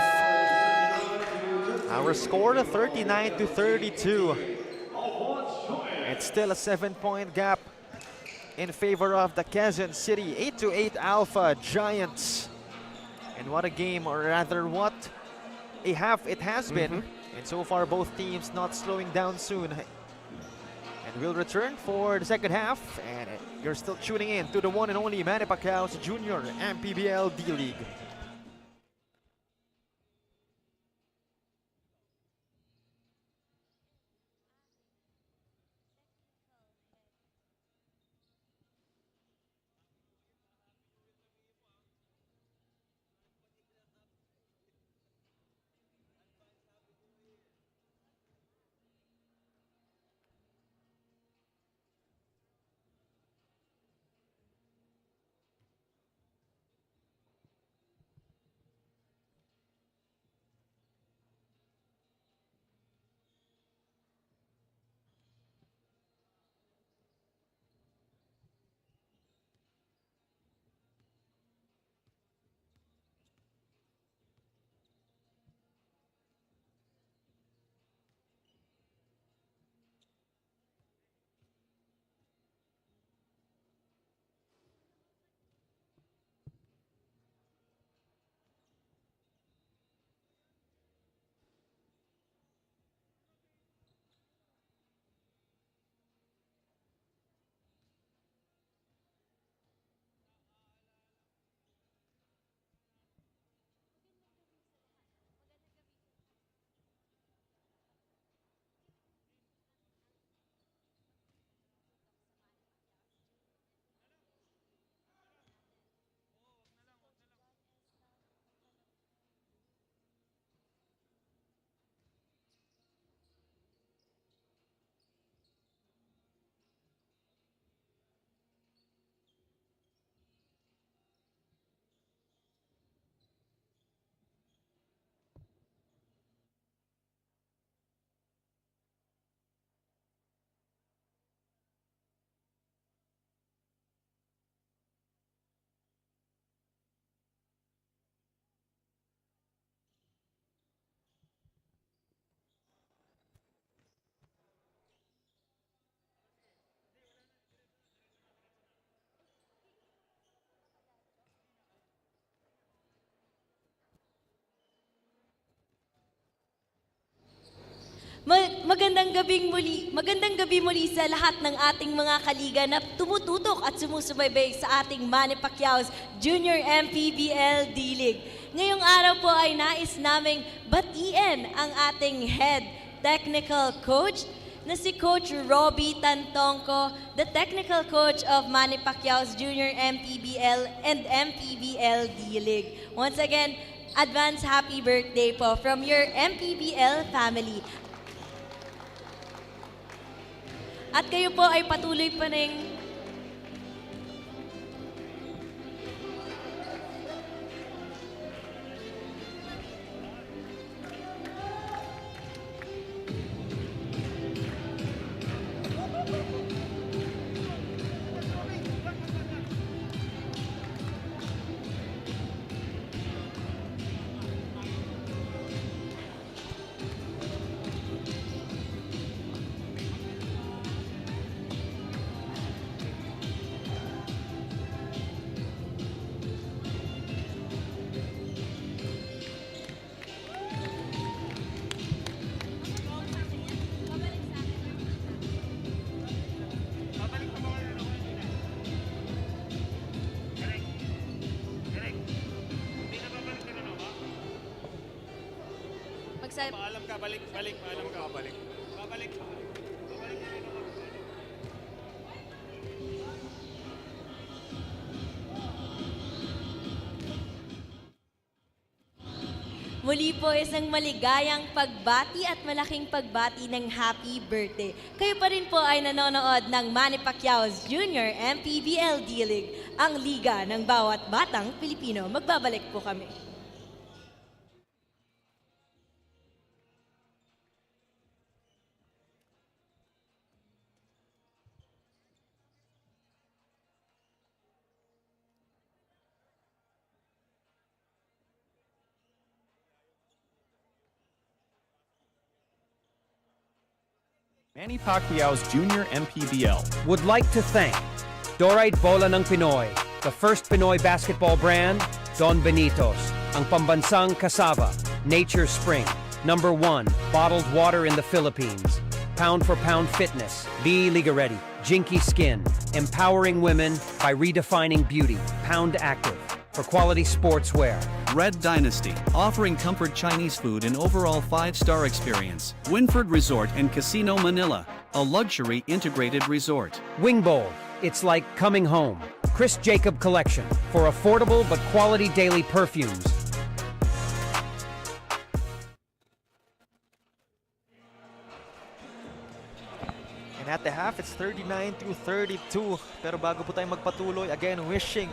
Our score 39-32. It's still a 7-point gap in favor of the Quezon City 8-8 Alpha Giants. And what a game, or rather what a half it has been. And so far both teams not slowing down soon. And we'll return for the second half. And you're still tuning in to the one and only Manny Pacquiao's Junior MPBL D-League. Magandang gabi muli sa lahat ng ating mga kaliga na tumututok at sumusubaybay sa ating Manny Pacquiao's Junior MPBL D-League. Ngayong araw po ay nais naming batiin ang ating head technical coach na si Coach Robbie Tantongco, the technical coach of Manny Pacquiao's Junior MPBL and MPBL D-League. Once again, advance happy birthday po from your MPBL family. At kayo po ay patuloy pa rin Paalam ka, balik. Paalam ka, balik. Babalik. Muli po isang maligayang pagbati at malaking pagbati ng happy birthday. Kayo pa rin po ay nanonood ng Manny Pacquiao's Junior MPBL D-League, ang liga ng bawat batang Pilipino. Magbabalik po kami. Manny Pacquiao's Junior MPBL. Would like to thank Dorite Bola ng Pinoy, the first Pinoy basketball brand, Don Benitos, ang pambansang cassava, Nature Spring, #1 bottled water in the Philippines, Pound for Pound Fitness, Be Liga Ready, Jinky Skin, empowering women by redefining beauty, Pound Active, for quality sportswear. Red Dynasty, offering comfort Chinese food and overall 5-star experience. Winford Resort and Casino Manila, a luxury integrated resort. Wing Bowl, it's like coming home. Chris Jacob Collection, for affordable but quality daily perfumes. And at the half, it's 39-32. Pero bago po tayo magpatuloy, again, wishing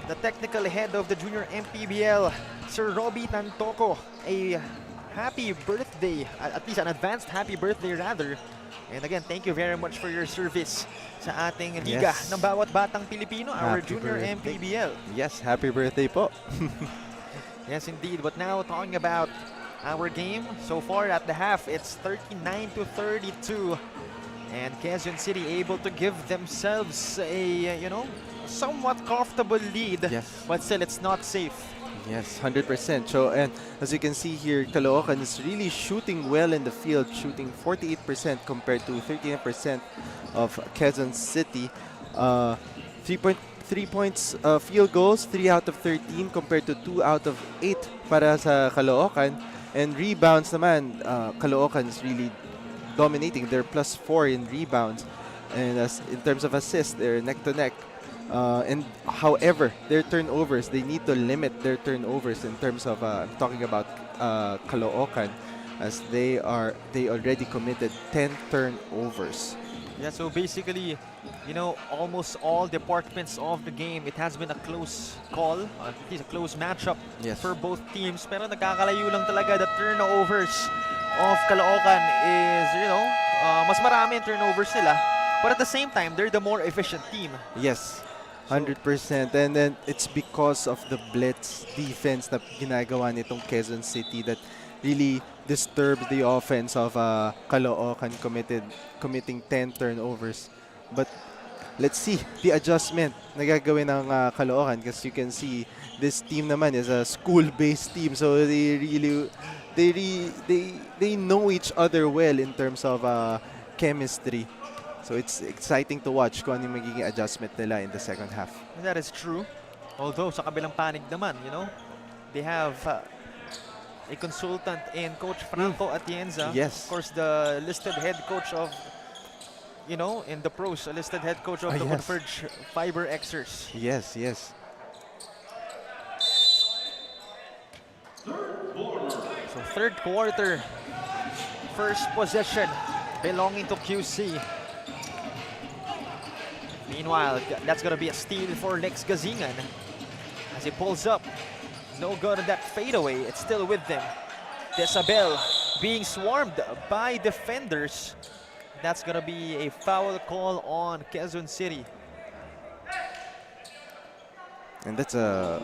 the technical head of the Junior MPBL, Sir Robbie Tantoco, a happy birthday, at least an advanced happy birthday rather. And again, thank you very much for your service sa ating liga Yes. ng bawat batang Pilipino, our Happy Junior birthday. MPBL. Yes, happy birthday po. Yes, indeed. But now talking about our game, so far at the half, it's 39-32. And Quezon City able to give themselves a, somewhat comfortable lead. Yes. But still, it's not safe. Yes, 100%. So, and as you can see here, Caloocan is really shooting well in the field, shooting 48% compared to 39% of Quezon City. 3 points field goals, 3 out of 13 compared to 2 out of 8 para sa Caloocan. And rebounds naman, Caloocan is really dominating. They're +4 in rebounds. And as in terms of assists, they're neck to neck. And however, their turnovers, they need to limit their turnovers in terms of I'm talking about Caloocan, as they already committed 10 turnovers. Yeah, so basically, almost all departments of the game, it has been a close call, at least a close matchup Yes. for both teams. Pero nagkakalayo lang talaga. The turnovers of Caloocan is, mas marami ang turnovers nila. But at the same time, they're the more efficient team. Yes, 100%. And then it's because of the blitz defense na ginagawa nitong Quezon City that really disturbs the offense of Caloocan, committing 10 turnovers. But let's see the adjustment na gagawin ng Caloocan, because you can see this team naman is a school-based team, so they know each other well in terms of chemistry. So it's exciting to watch kung ano yung magiging adjustment nila in the second half. And that is true. Although sa kabilang panig naman, they have a consultant in Coach Franco Atienza. Yes. Of course, the listed head coach of, in the pros, a listed head coach of the Yes. Converge Fiber Xers. Yes, yes. So third quarter, first possession belonging to QC. Meanwhile, that's going to be a steal for Lex Gazingan as he pulls up. No good on that fadeaway. It's still with them. Desabel being swarmed by defenders. That's going to be a foul call on Quezon City. And that's a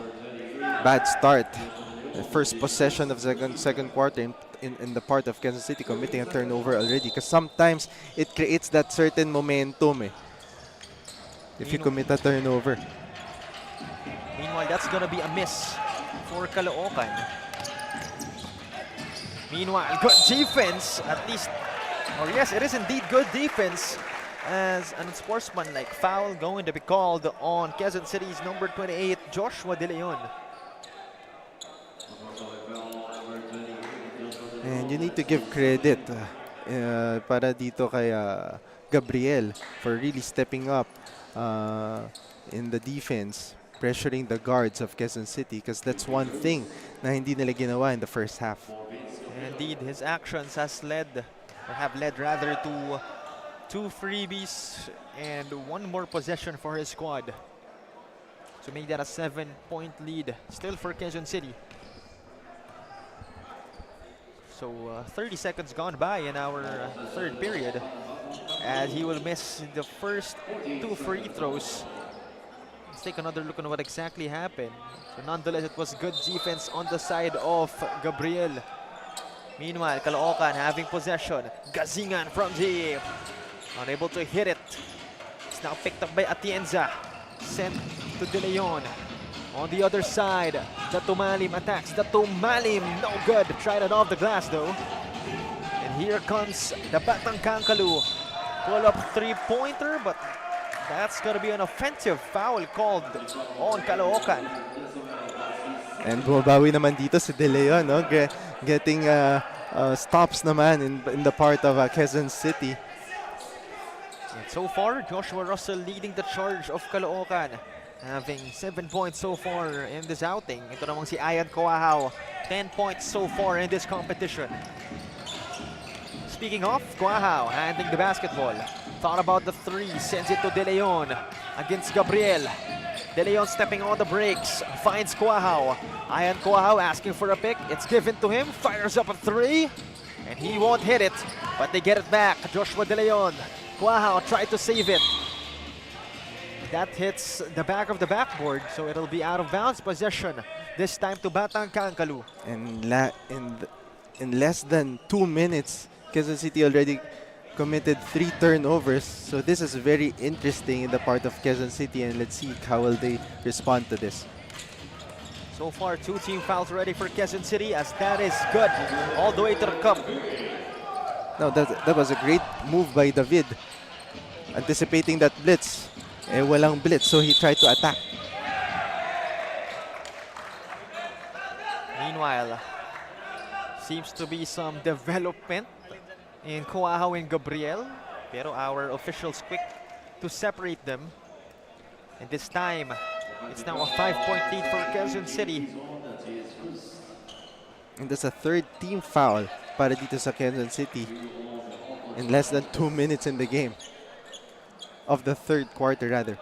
bad start. The first possession of second quarter in the part of Quezon City, committing a turnover already. Because sometimes it creates that certain momentum if you commit a turnover. Meanwhile, that's going to be a miss for Caloocan. Meanwhile, good defense, at least. Or yes, it is indeed good defense, as an unsportsmanlike foul going to be called on Quezon City's number 28, Joshua De Leon. And you need to give credit para dito kay Gabriel for really stepping up in the defense, pressuring the guards of Quezon City, because that's one thing na hindi nila ginawa in the first half. Indeed, his actions have led rather to 2 freebies and 1 more possession for his squad. So make that a 7-point lead still for Quezon City. So 30 seconds gone by in our third period, as he will miss the first 2 free throws. Let's take another look on what exactly happened. So nonetheless, it was good defense on the side of Gabriel. Meanwhile, Caloocan having possession. Gazingan from deep. Unable to hit it. It's now picked up by Atienza. Sent to De Leon. On the other side, the Tumalim attacks. The Tumalim, no good. Tried it off the glass though. And here comes the Batang Kankaloo. Pull up three-pointer, but that's gonna be an offensive foul called on Caloocan. And bumabawi naman dito si De Leon, no? Getting stops naman in the part of Quezon City. And so far, Joshua Russell leading the charge of Caloocan. Having 7 points so far in this outing. Ito namang si Ayan Coahao, 10 points so far in this competition. Speaking of, Coahao handling the basketball. Thought about the three, sends it to De Leon against Gabriel. De Leon stepping on the brakes, finds Coahao. Ayan Coahao asking for a pick. It's given to him, fires up a three, and he won't hit it, but they get it back. Joshua De Leon. Coahao tried to save it. That hits the back of the backboard, so it'll be out of bounds possession. This time to Batang Kankaloo. And in less than 2 minutes, Quezon City already committed 3 turnovers. So this is very interesting in the part of Quezon City, and let's see how will they respond to this. So far, 2 team fouls ready for Quezon City, as that is good all the way to the cup. No, that was a great move by David. Anticipating that blitz. Eh, walang blitz, so he tried to attack. Meanwhile, seems to be some development in Coahao and Gabriel. Pero our officials quick to separate them. And this time, it's now a 5-point lead for Quezon City. And that's a third team foul para dito sa Quezon City in less than 2 minutes in the game. Of the third quarter, rather.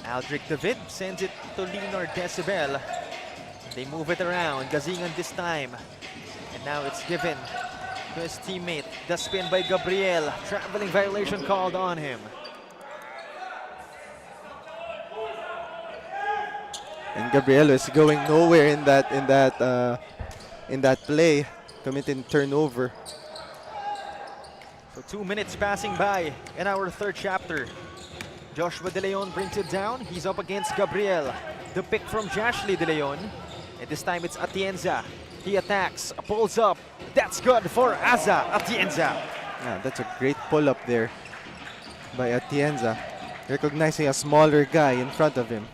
Aldric David sends it to Leonard Decibel. They move it around. Gazingan this time. And now it's given to his teammate. The spin by Gabriel. Traveling violation called on him. And Gabriel is going nowhere in that play, committing turnover. So 2 minutes passing by in our third chapter. Joshua De Leon brings it down. He's up against Gabriel. The pick from Jashley De Leon. And this time it's Atienza. He attacks, pulls up. That's good for Aza Atienza. Yeah, that's a great pull-up there by Atienza, recognizing a smaller guy in front of him.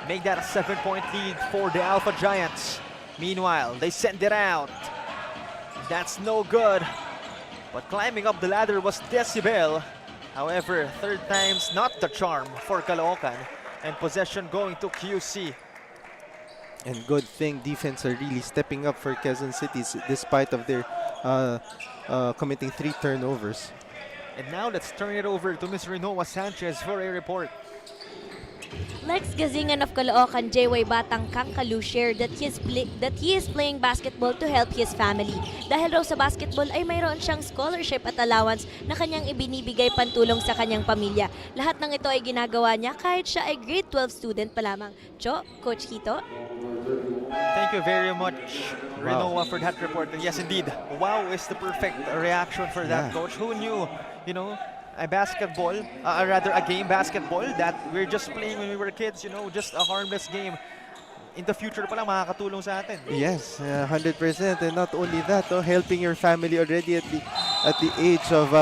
Make that a 7-point lead for the Alpha Giants. Meanwhile, they send it out. That's no good. But climbing up the ladder was Decibel. However, third time's not the charm for Caloocan. And possession going to QC. And good thing defense are really stepping up for Quezon City despite of their committing 3 turnovers. And now let's turn it over to Ms. Renoa Sanchez for a report. Lex Gazingan of Caloocan, JY Batang Kankaloo shared that he is playing basketball to help his family. Dahil raw sa basketball ay mayroon siyang scholarship at allowance na kanyang ibinibigay pantulong sa kanyang pamilya. Lahat ng ito ay ginagawa niya kahit siya ay grade 12 student pa lamang. Coach Hito? Thank you very much, Renoa, for that report. And yes, indeed, wow is the perfect reaction for that, Coach. Who knew, you know, a basketball, rather a game basketball that we're just playing when we were kids, you know, just a harmless game. In the future pala makakatulong sa atin. Yes, 100%. And not only that, helping your family already at the age of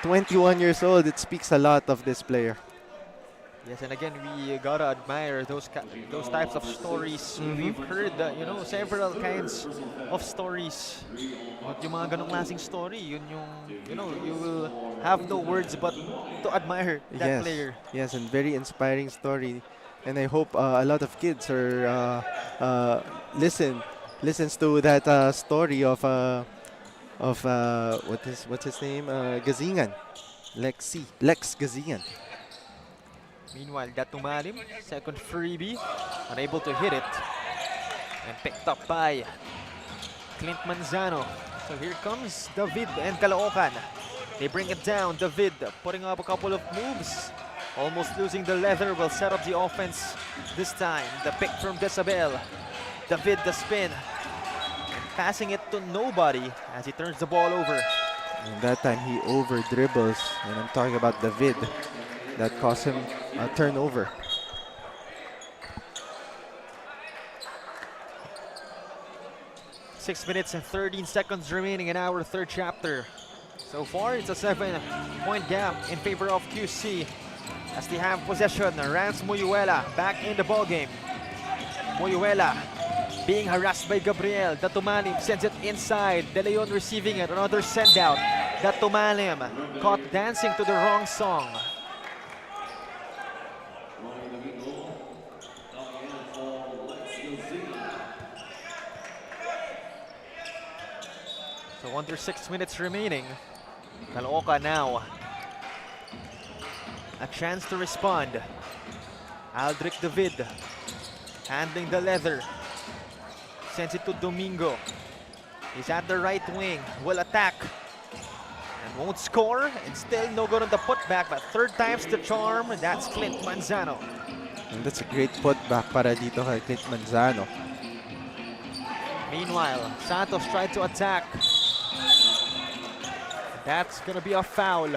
21 years old, it speaks a lot of this player. Yes, and again, we gotta admire those types of stories. We've heard, you know, several kinds of stories. At yung mga ganong klaseng story, yun yung, you know, you will have no words but to admire that player. Yes, and very inspiring story. And I hope a lot of kids are listens to that story of what's his name? Gazingan. Lex Gazingan. Meanwhile, that Tumalim, second freebie, unable to hit it. And picked up by Clint Manzano. So here comes David and Caloocan. They bring it down. David putting up a couple of moves. Almost losing the leather, will set up the offense this time. The pick from Decibel. David the spin. And passing it to nobody as he turns the ball over. And that time he over dribbles, and I'm talking about David. That cost him a turnover. Six minutes and 13 seconds remaining in our third chapter. So far, it's a 7-point gap in favor of QC as they have possession. Rance Muyuela back in the ballgame. Muyuela being harassed by Gabriel. Datumalim sends it inside. De Leon receiving it. Another send out. Datumalim caught dancing to the wrong song. So under 6 minutes remaining. Caloocan now. A chance to respond. Aldrich David handling the leather. Sends it to Domingo. He's at the right wing. Will attack. And won't score. And still no good on the putback. But third time's the charm. That's Clint Manzano. And that's a great putback para dito kay Clint Manzano. Meanwhile, Santos tried to attack. That's going to be a foul.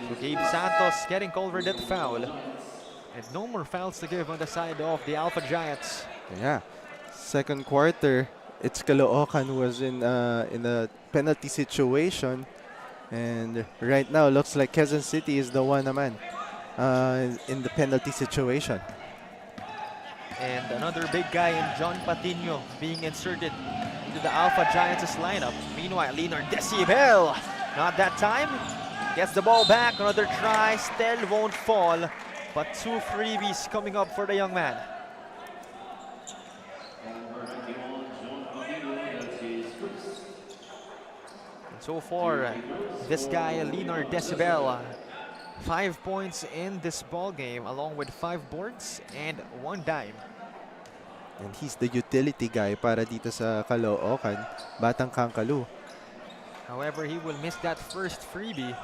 So Gabe Santos getting called for that foul. And no more fouls to give on the side of the Alpha Giants. Yeah. Second quarter, it's Caloocan who was in a penalty situation. And right now, looks like Quezon City is the one naman in the penalty situation. And another big guy in John Patino being inserted into the Alpha Giants' lineup. Meanwhile, Leonard Decibel, not that time. Gets the ball back, another try, still won't fall. But two freebies coming up for the young man. And so far, this guy, Leonard Decibel, 5 points in this ball game, along with 5 boards and 1 dime. And he's the utility guy para dito sa Caloocan, Batang Kankaloo. However, he will miss that first freebie.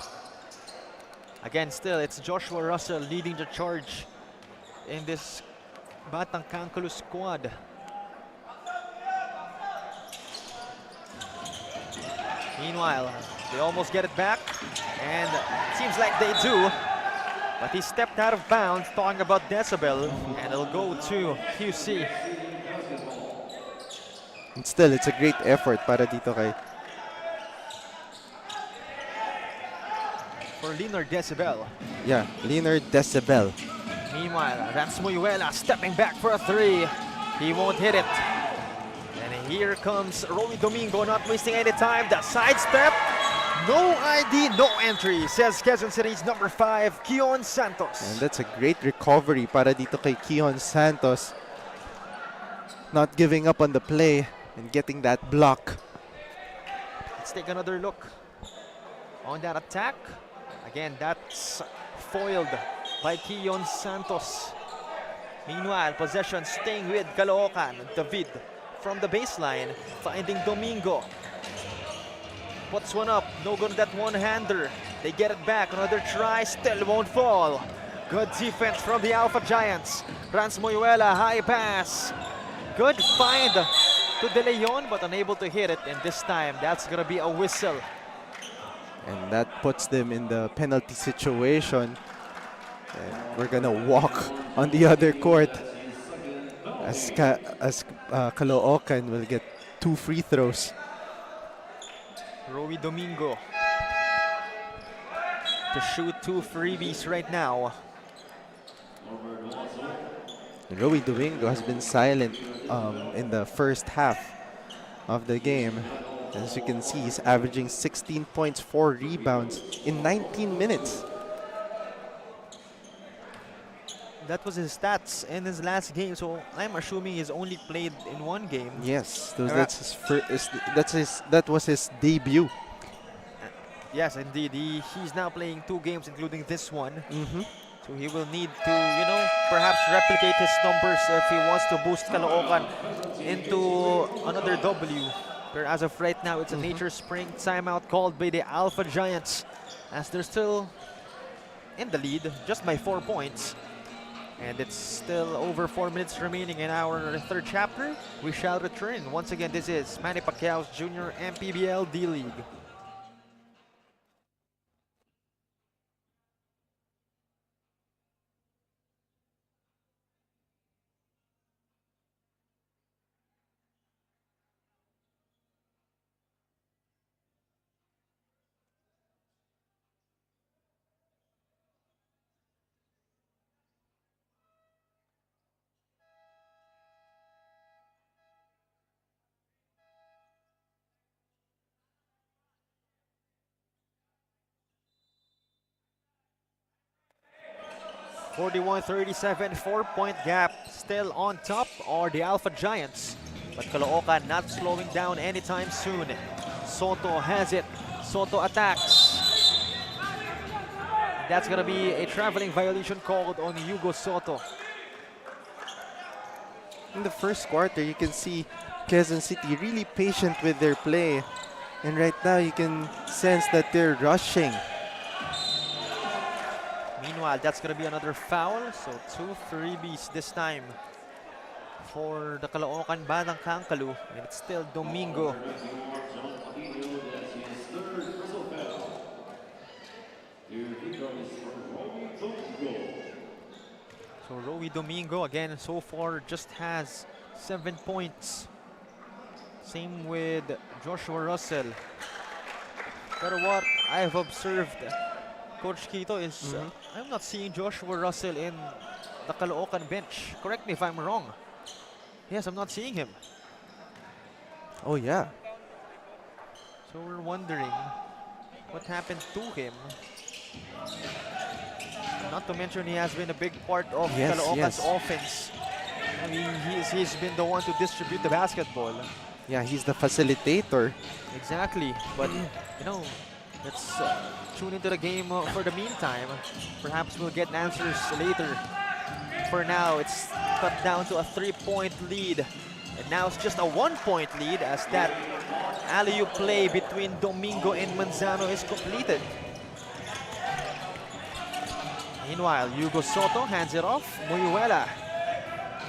Again, still, it's Joshua Russell leading the charge in this Batang Kankaloo squad. Meanwhile, they almost get it back, and it seems like they do. But he stepped out of bounds, talking about Decibel, and it'll go to QC. And still, it's a great effort para dito kay For Leonard Decibel. Yeah, Leonard Decibel. Meanwhile, Rance Muyuela stepping back for a 3. He won't hit it. And here comes Roy Domingo, not wasting any time. The sidestep. No ID, no entry, says Quezon City's number 5, Keon Santos. And that's a great recovery para dito kay Keon Santos. Not giving up on the play and getting that block. Let's take another look on that attack. Again, that's foiled by Keon Santos. Meanwhile, possession staying with Caloocan. David from the baseline, finding Domingo. Puts one up, no good on that one-hander. They get it back, another try, still won't fall. Good defense from the Alpha Giants. Rance Muyuela, high pass. Good find to De Leon, but unable to hit it. And this time, that's gonna be a whistle. And that puts them in the penalty situation. And we're gonna walk on the other court as Caloocan will get 2 free throws. Roy Domingo to shoot 2 freebies right now. Roy Domingo has been silent in the first half of the game. As you can see, he's averaging 16 points, 4 rebounds in 19 minutes. That was his stats in his last game, so I'm assuming he's only played in 1 game. Yes, that's his first. That was his debut. Yes, indeed. He's now playing 2 games, including this one. Mm-hmm. So he will need to, perhaps replicate his numbers if he wants to boost Caloocan into another W. But as of right now, it's a Nature Spring timeout called by the Alpha Giants, as they're still in the lead, just by 4 points. And it's still over 4 minutes remaining in our third chapter. We shall return. Once again, this is Manny Pacquiao's Junior MPBL D-League. (41-37), 4-point gap. Still on top are the Alpha Giants. But Caloocan not slowing down anytime soon. Soto has it. Soto attacks. That's going to be a traveling violation called on Hugo Soto. In the first quarter, you can see Quezon City really patient with their play. And right now, you can sense that they're rushing. Meanwhile, that's going to be another foul. So 2 freebies this time for the Caloocan Batang Kankaloo. And it's still Domingo. So Roy Domingo again so far just has 7 points. Same with Joshua Russell. But what I've observed, Coach Quito, is I'm not seeing Joshua Russell in the Caloocan bench. Correct me if I'm wrong. Yes, I'm not seeing him. Oh, yeah. So we're wondering what happened to him. Not to mention he has been a big part of Caloocan's offense. I mean, he's been the one to distribute the basketball. Yeah, he's the facilitator. Exactly. But, you know, let's tune into the game for the meantime. Perhaps we'll get answers later. For now, it's cut down to a 3-point lead. And now it's just a 1-point lead as that alley-oop play between Domingo and Manzano is completed. Meanwhile, Hugo Soto hands it off. Muyuela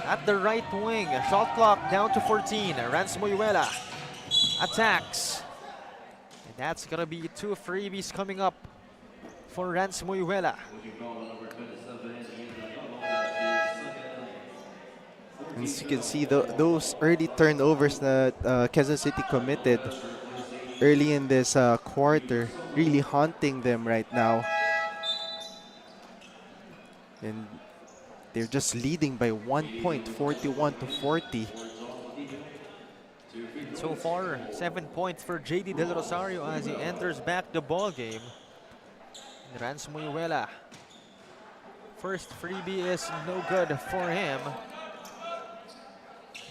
at the right wing. Shot clock down to 14. Rance Muyuela attacks. And that's going to be 2 freebies coming up for Rance Muyuela. As you can see, those early turnovers that Quezon City committed early in this quarter really haunting them right now. And they're just leading by 1 point, 41-40. So far, 7 points for JD Del Rosario as he enters back the ball game. Rance Muyuela. First freebie is no good for him.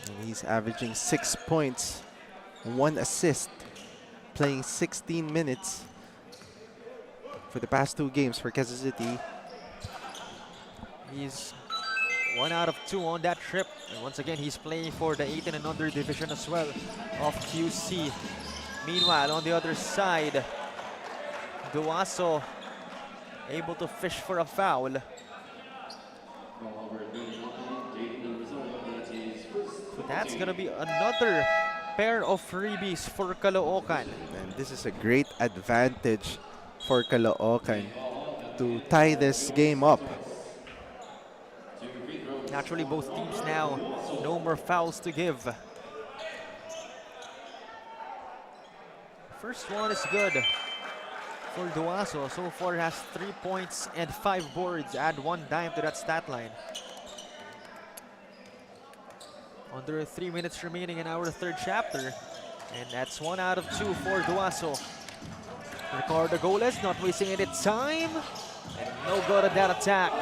And he's averaging 6 points, 1 assist, playing 16 minutes for the past 2 games for Quezon City. He's 1 out of 2 on that trip. And once again, he's playing for the 18 and under division as well of QC. Meanwhile, on the other side, Duaso able to fish for a foul. So that's going to be another pair of freebies for Caloocan. And this is a great advantage for Caloocan to tie this game up. Naturally, both teams now no more fouls to give. First one is good for Duaso. So far has 3 points and 5 boards. Add 1 dime to that stat line. Under 3 minutes remaining in our third chapter. And that's 1 out of 2 for Duaso. Ricardo Goles not wasting any time. And no good at that attack.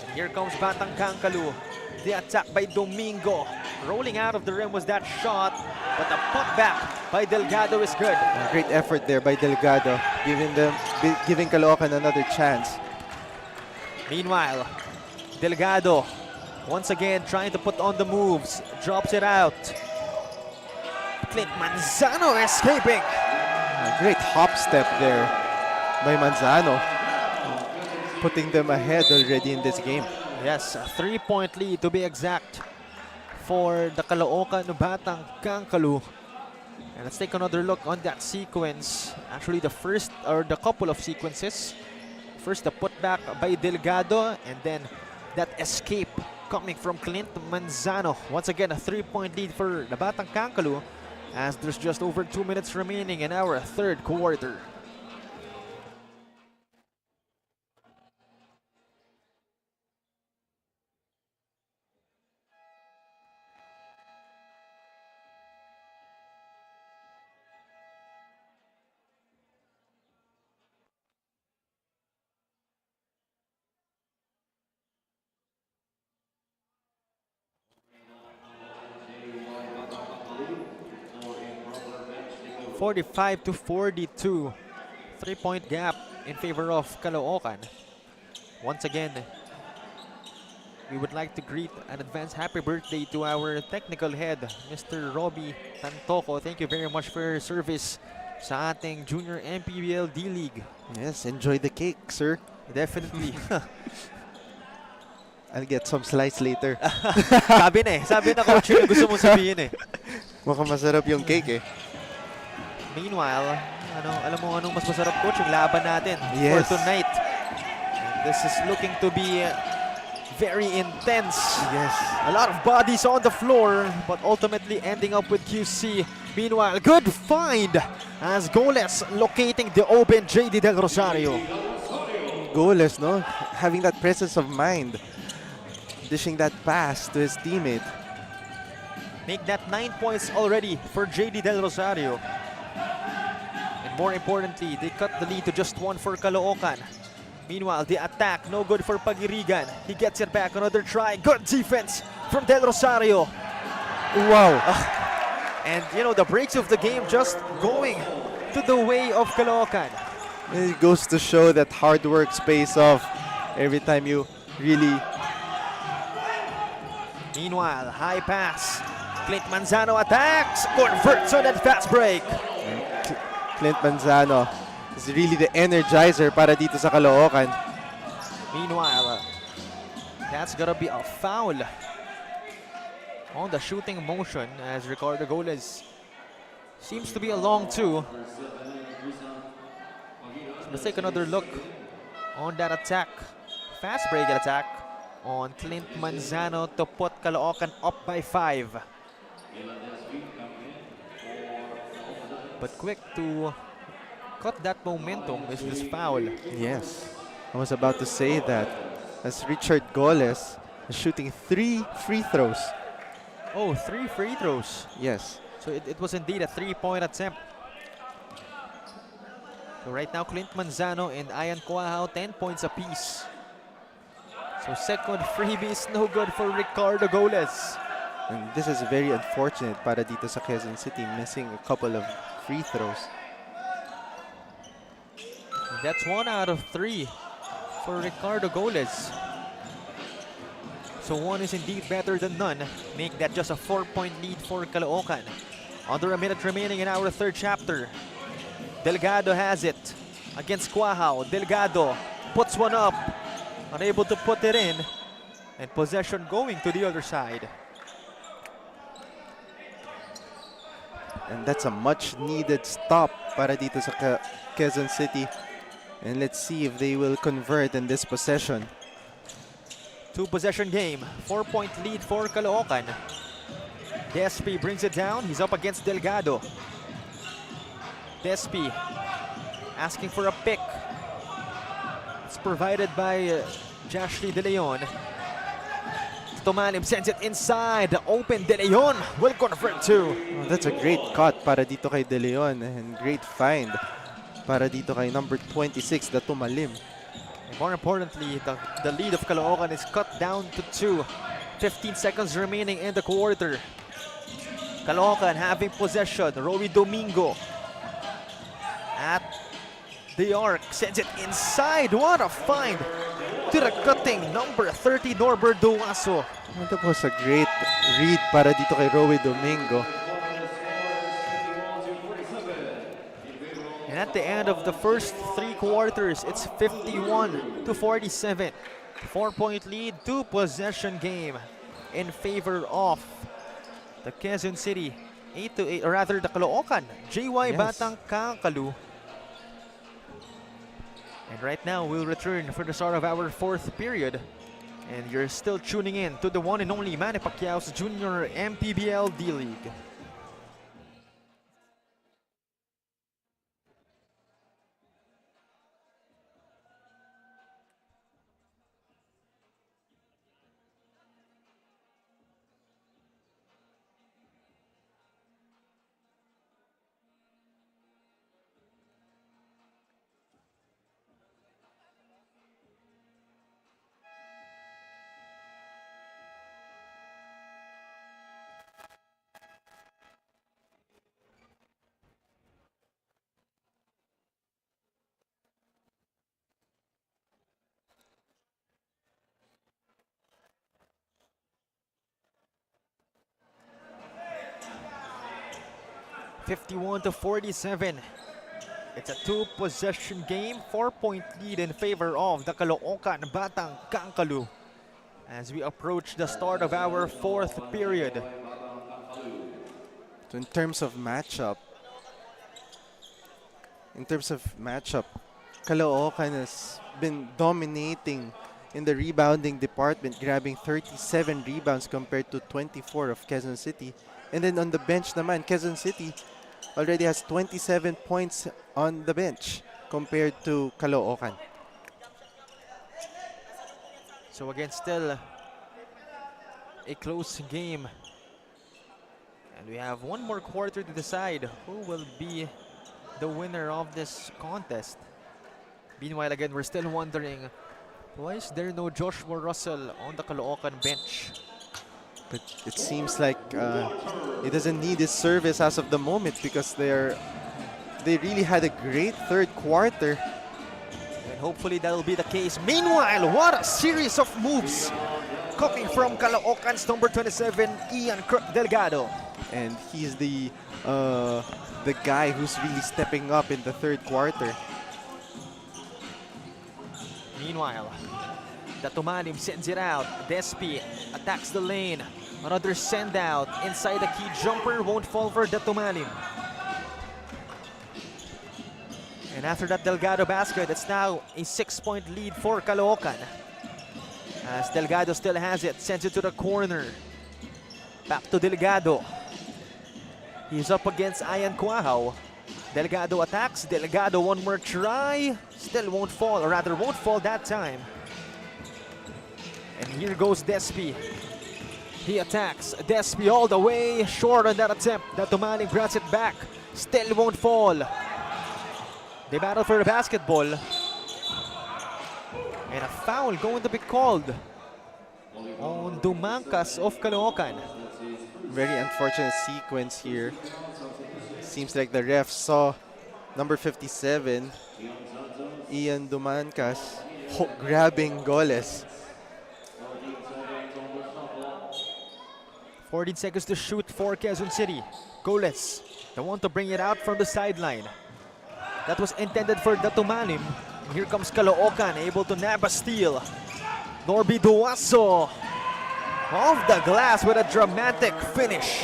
And here comes Batang Kankaloo. The attack by Domingo. Rolling out of the rim was that shot. But the putback by Delgado is good. Great effort there by Delgado, giving Caloocan another chance. Meanwhile, Delgado once again trying to put on the moves. Drops it out. Clint Manzano escaping. A great hop step there by Manzano. putting them ahead already in this game. Yes, a 3-point lead to be exact for the Caloocan Batang Kankaloo. And let's take another look on that sequence. Actually, the first or the couple of sequences. First, the putback by Delgado, and then that escape coming from Clint Manzano. Once again, a 3-point lead for the Batang Kankaloo as there's just over 2 minutes remaining in our third quarter. (45-42). 3-point gap in favor of Caloocan. Once again, we would like to greet an advance happy birthday to our technical head, Mr. Robbie Tantoco. Thank you very much for your service sa ating Junior MPBL D-League. Yes, enjoy the cake, sir. Definitely. I'll get some slice later. sabi na coach yung gusto mong sabihin eh. Mukhang masarap yung cake eh. Meanwhile, alam mo anong mas masarap coach? Yung laban natin Yes. for tonight. And this is looking to be very intense. Yes. A lot of bodies on the floor, but ultimately ending up with QC. Meanwhile, good find as Goles locating the open JD Del Rosario. Goalless, no? Having that presence of mind. Dishing that pass to his teammate. Make that 9 points already for JD Del Rosario. And more importantly, they cut the lead to just 1 for Caloocan. Meanwhile, the attack, no good for Pagirigan. He gets it back, another try. Good defense from Del Rosario. Wow. And you know, the breaks of the game just going to the way of Caloocan. It goes to show that hard work pays off every time you really... Meanwhile, high pass. Clint Manzano attacks, converts on that fast break. Clint Manzano is really the energizer para dito sa Caloocan. Meanwhile, that's gonna be a foul on the shooting motion as Ricardo Goles seems to be a long two. So let's take another look on that attack. Fast break attack on Clint Manzano to put Caloocan up by 5. But quick to cut that momentum is this foul. Yes. I was about to say that as Richard Goles is shooting 3 free throws. Oh, 3 free throws. Yes. So it was indeed a 3-point attempt. So right now, Clint Manzano and Ian Cuajao, 10 points apiece. So second freebie is no good for Ricardo Goles. And this is very unfortunate para dito sa Quezon City, missing a couple of free throws. That's 1 out of 3 for Ricardo Goles. So 1 is indeed better than none. Make that just a 4-point lead for Caloocan. Under a minute remaining in our third chapter. Delgado has it against Cuajao. Delgado puts one up. Unable to put it in. And possession going to the other side. And that's a much needed stop para dito sa Quezon City. And let's see if they will convert in this possession. 2-possession game. 4-point lead for Caloocan. Despi brings it down. He's up against Delgado. Despi asking for a pick. It's provided by Jashly De Leon. Tomalim sends it inside. Open De Leon will convert too. Oh, that's a great cut para dito kay De Leon and great find para dito kay number 26, the Tumalim. And more importantly, the lead of Caloocan is cut down to 2. 15 seconds remaining in the quarter. Caloocan having possession. Rowy Domingo at the arc sends it inside. What a find to the cutting number 30 Norbert Duaso. That was a great read para dito kay Rowy Domingo. And at the end of the first 3 quarters. It's 51-47. 4-point lead, 2-possession game in favor of the Quezon City. 8-8, or rather the Caloocan. JY Yes. Batang Kankaloo. And right now we'll return for the start of our 4th period. And you're still tuning in to the one and only Manny Pacquiao's Junior MPBL D-League. (51-47). It's a 2-possession game, 4-point lead in favor of the Caloocan Batang Kankaloo as we approach the start of our 4th period. So in terms of matchup, Caloocan has been dominating in the rebounding department, grabbing 37 rebounds compared to 24 of Quezon City. And then on the bench naman, Quezon City already has 27 points on the bench compared to Caloocan. So again, still a close game. And we have one more quarter to decide who will be the winner of this contest. Meanwhile, again, we're still wondering, why is there no Joshua Russell on the Caloocan bench? But it seems like he doesn't need his service as of the moment because they really had a great 3rd quarter. And hopefully that'll be the case. Meanwhile, what a series of moves coming from Caloocan's number 27, Ian Delgado. And he's the guy who's really stepping up in the 3rd quarter. Meanwhile, the Tumalim sends it out. Despi attacks the lane. Another send out inside the key jumper, won't fall for the Tumalim. And after that Delgado basket, it's now a 6-point lead for Caloocan. As Delgado still has it, sends it to the corner. Back to Delgado. He's up against Ian Quahao. Delgado attacks. Delgado, one more try. Still won't fall, or rather won't fall that time. And here goes Despi. He attacks. Despi all the way. Short on that attempt. The Tumalim grabs it back. Still won't fall. They battle for the basketball. And a foul going to be called on Dumangkas of Caloocan. Very unfortunate sequence here. Seems like the ref saw number 57, Ian Dumangkas, grabbing Goles. 14 seconds to shoot for Quezon City. Goles, the one to bring it out from the sideline. That was intended for the Tumalim. Here comes Caloocan, able to nab a steal. Norby Duaso off the glass with a dramatic finish.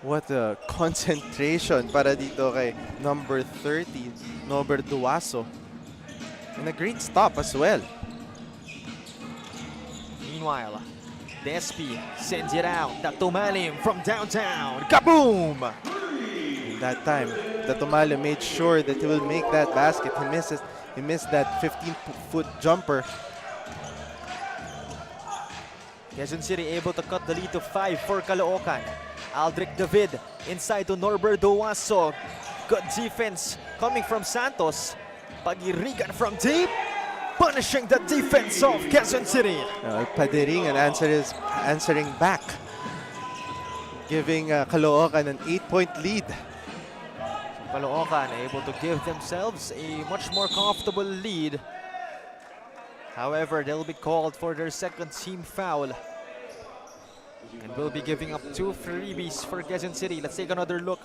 What a concentration para dito kay number 30, Norbert Duaso. And a great stop as well. Meanwhile, Despi sends it out. The Tumalim from downtown. Kaboom! And that time, the Tumalim made sure that he will make that basket. He missed that 15-foot jumper. Quezon City able to cut the lead to 5 for Caloocan. Aldric David inside to Norbert Duaso. Good defense coming from Santos. Pagirigan from deep, punishing the defense of Quezon City. Padiringan answering back, giving Caloocan an 8-point lead. Caloocan able to give themselves a much more comfortable lead. However, they'll be called for their second team foul. And we'll be giving up 2 freebies for Quezon City. Let's take another look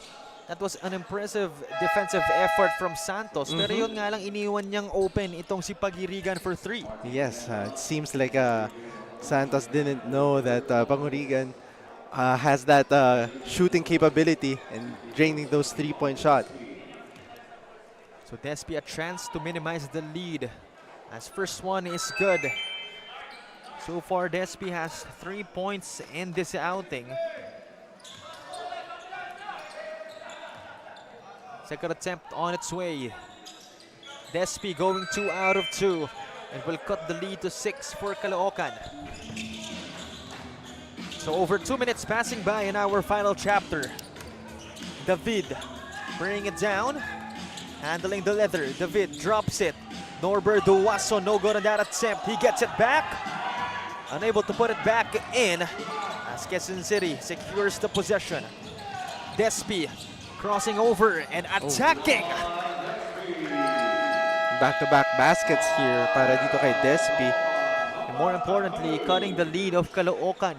That was an impressive defensive effort from Santos. Pero yun nga lang, iniwan niyang open itong si Pagirigan for 3. Yes, it seems like Santos didn't know that Pangurigan has that shooting capability and draining those 3-point shot. So Despi a chance to minimize the lead as first one is good. So far Despi has 3 points in this outing. Second attempt on its way. Despi going 2 out of 2 and will cut the lead to 6 for Caloocan. So over 2 minutes passing by in our final chapter. David bringing it down, handling the leather. David drops it. Norbert Duwaso, no good on that attempt. He gets it back, unable to put it back in as Quezon City secures the possession. Despi crossing over and attacking. Back-to-back baskets here para dito kay Despi. And more importantly, cutting the lead of Caloocan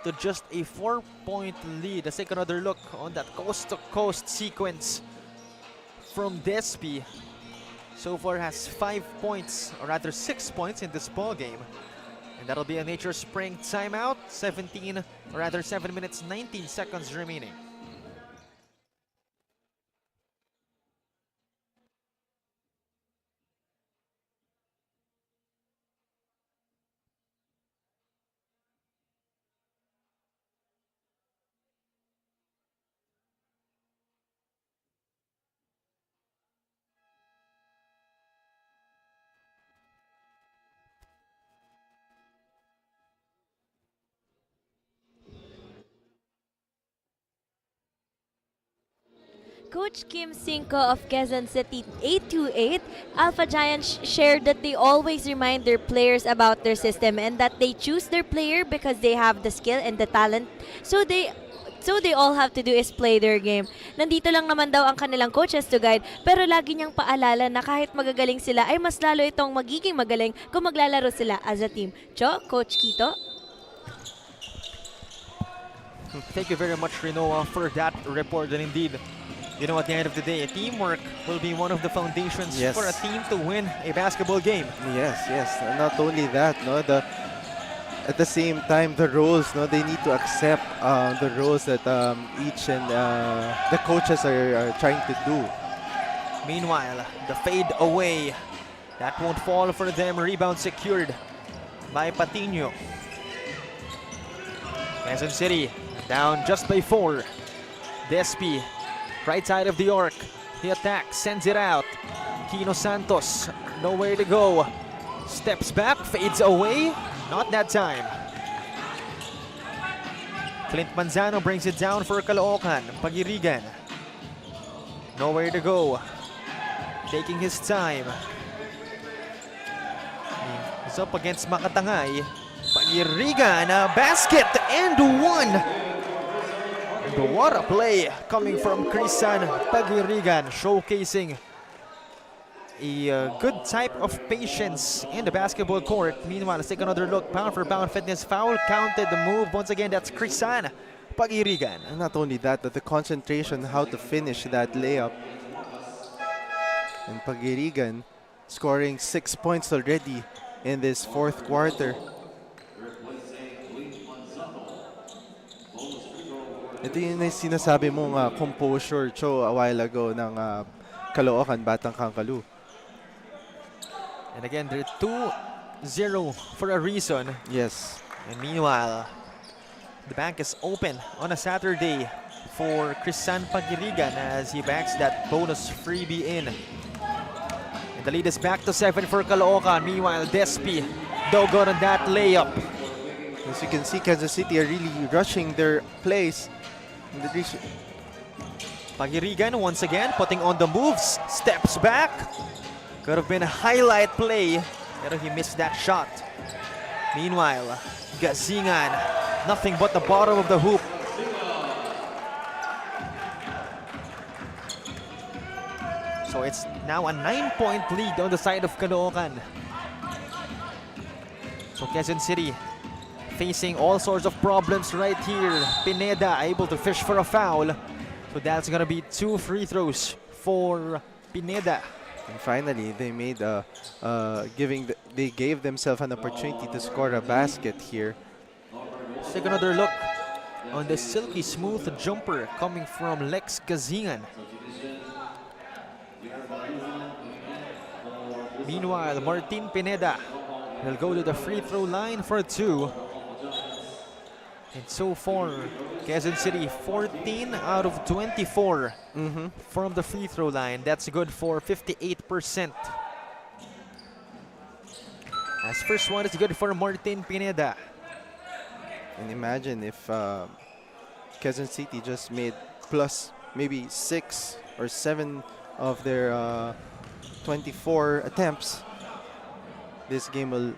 to just a 4-point lead. Let's take another look on that coast-to-coast sequence from Despi. So far has 5 points, or rather 6 points in this ball game. And that'll be a Nature Spring timeout. 7 minutes, 19 seconds remaining. Coach Kim Cinco of Quezon City 828, Alpha Giants shared that they always remind their players about their system and that they choose their player because they have the skill and the talent. So they all have to do is play their game. Nandito lang naman daw ang kanilang coaches to guide, pero lagi niyang paalala na kahit magagaling sila ay mas lalo itong magiging magaling kung maglalaro sila as a team. Coach Quito? Thank you very much, Rinoa, for that report. And indeed, you know, at the end of the day, teamwork will be one of the foundations for a team to win a basketball game. Yes. And not only that, no, at the same time, the roles, no, they need to accept the roles that each and the coaches are trying to do. Meanwhile, the fade away, that won't fall for them. Rebound secured by Patino. Quezon City down just by 4. Despi, right side of the arc. He attacks, sends it out. Kino Santos, nowhere to go. Steps back, fades away. Not that time. Clint Manzano brings it down for Caloocan. Pagirigan, nowhere to go. Taking his time. He's up against Makatangay. Pagirigan, a basket and one. And what a play coming from Crisan Pagirigan, showcasing a good type of patience in the basketball court. Meanwhile, let's take another look. Pound for pound fitness, foul counted the move. Once again, that's Crisan Pagirigan. And not only that, but the concentration how to finish that layup. And Pagirigan scoring 6 points already in this 4th quarter. Ito yung sinasabi mong composure, Cho, a while ago ng Caloocan, Batang Kankaloo. And again, they're 2-0 for a reason. Yes. And meanwhile, the bank is open on a Saturday for Crisan Pagirigan as he backs that bonus freebie in. And the lead is back to 7 for Caloocan. Meanwhile, Despi, doggone on that layup. As you can see, Kansas City are really rushing their plays. Pagirigan once again putting on the moves, steps back. Could have been a highlight play, pero he missed that shot. Meanwhile, Gazingan, nothing but the bottom of the hoop. So it's now a 9-point lead on the side of Caloocan. So Quezon City facing all sorts of problems right here. Pineda able to fish for a foul. So that's gonna be 2 free throws for Pineda. And finally, they made they gave themselves an opportunity to score a basket here. Let's take another look on the silky smooth jumper coming from Lex Gazingan. Meanwhile, Martin Pineda will go to the free throw line for 2. And so far, Quezon City 14 out of 24 from the free throw line. That's good for 58%. As first one is good for Martin Pineda. And imagine if Quezon City just made plus maybe 6 or 7 of their 24 attempts. This game will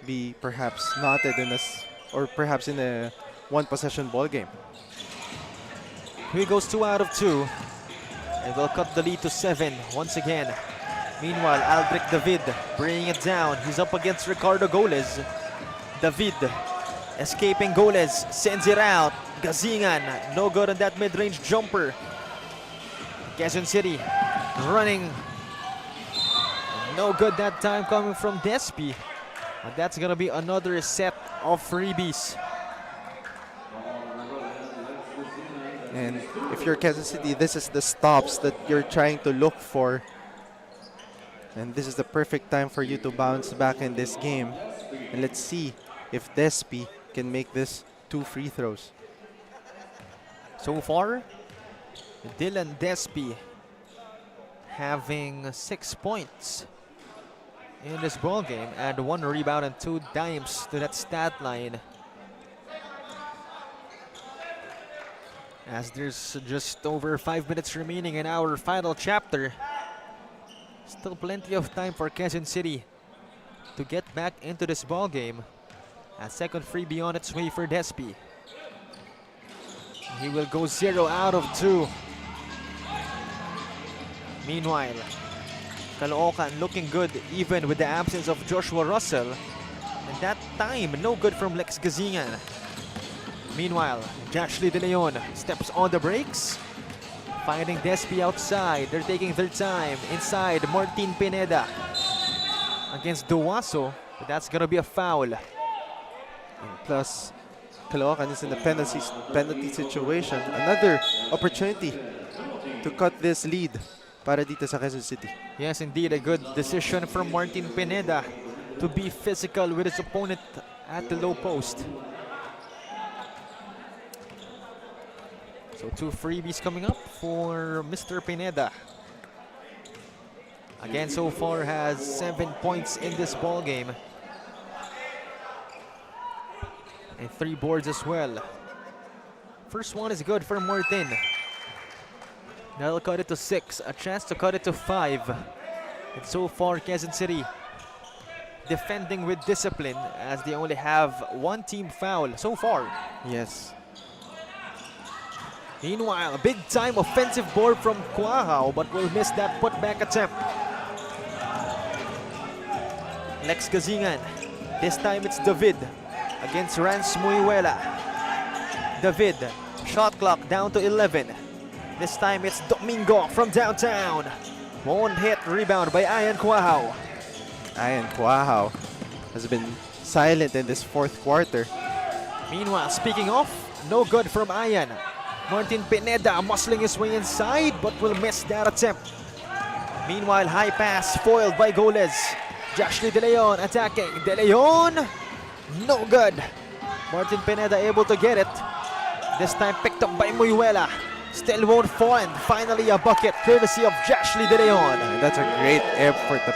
be perhaps knotted in or perhaps in a one-possession ball game. Here goes 2 out of 2. And will cut the lead to 7 once again. Meanwhile, Aldrich David bringing it down. He's up against Ricardo Goles. David escaping Goles, sends it out. Gazingan, no good on that mid-range jumper. Quezon City running. No good that time coming from Despi. And that's gonna be another set of freebies. And if you're Quezon City, this is the stops that you're trying to look for. And this is the perfect time for you to bounce back in this game. And let's see if Despi can make this 2 free throws. So far, Dylan Despi having 6 points in this ball game and 1 rebound and 2 dimes to that stat line. As there's just over 5 minutes remaining in our final chapter, still plenty of time for Quezon City to get back into this ball game. A second freebie on its way for Despi. He will go 0 out of 2. Meanwhile, Caloocan looking good even with the absence of Joshua Russell. And that time, no good from Lex Gazingan. Meanwhile, Jashley De Leon steps on the brakes. Finding Despi outside. They're taking their time. Inside, Martin Pineda against Duwaso. But that's gonna be a foul. And plus, Caloocan is in a penalty situation. Another opportunity to cut this lead para dito sa Quezon City. Yes, indeed, a good decision from Martin Pineda to be physical with his opponent at the low post. So 2 freebies coming up for Mr. Pineda. Again, so far has 7 points in this ball game. And 3 boards as well. First one is good for Martin. That'll cut it to 6. A chance to cut it to 5. And so far, Quezon City defending with discipline as they only have 1 team foul so far. Yes. Meanwhile, a big-time offensive board from Quahao, but will miss that putback attempt. Lex Gazingan. This time it's David against Rance Muyuela. David, shot clock down to 11. This time it's Domingo from downtown. Won't hit, rebound by Ian Quahao. Ian Quahao has been silent in this 4th quarter. Meanwhile, speaking of, no good from Ian. Martin Pineda muscling his way inside but will miss that attempt. Meanwhile, high pass foiled by Goles. Jashley De Leon attacking. De Leon, no good. Martin Pineda able to get it. This time picked up by Muyuela. Still won't fall. Finally a bucket courtesy of Jashley De Leon. That's a great effort na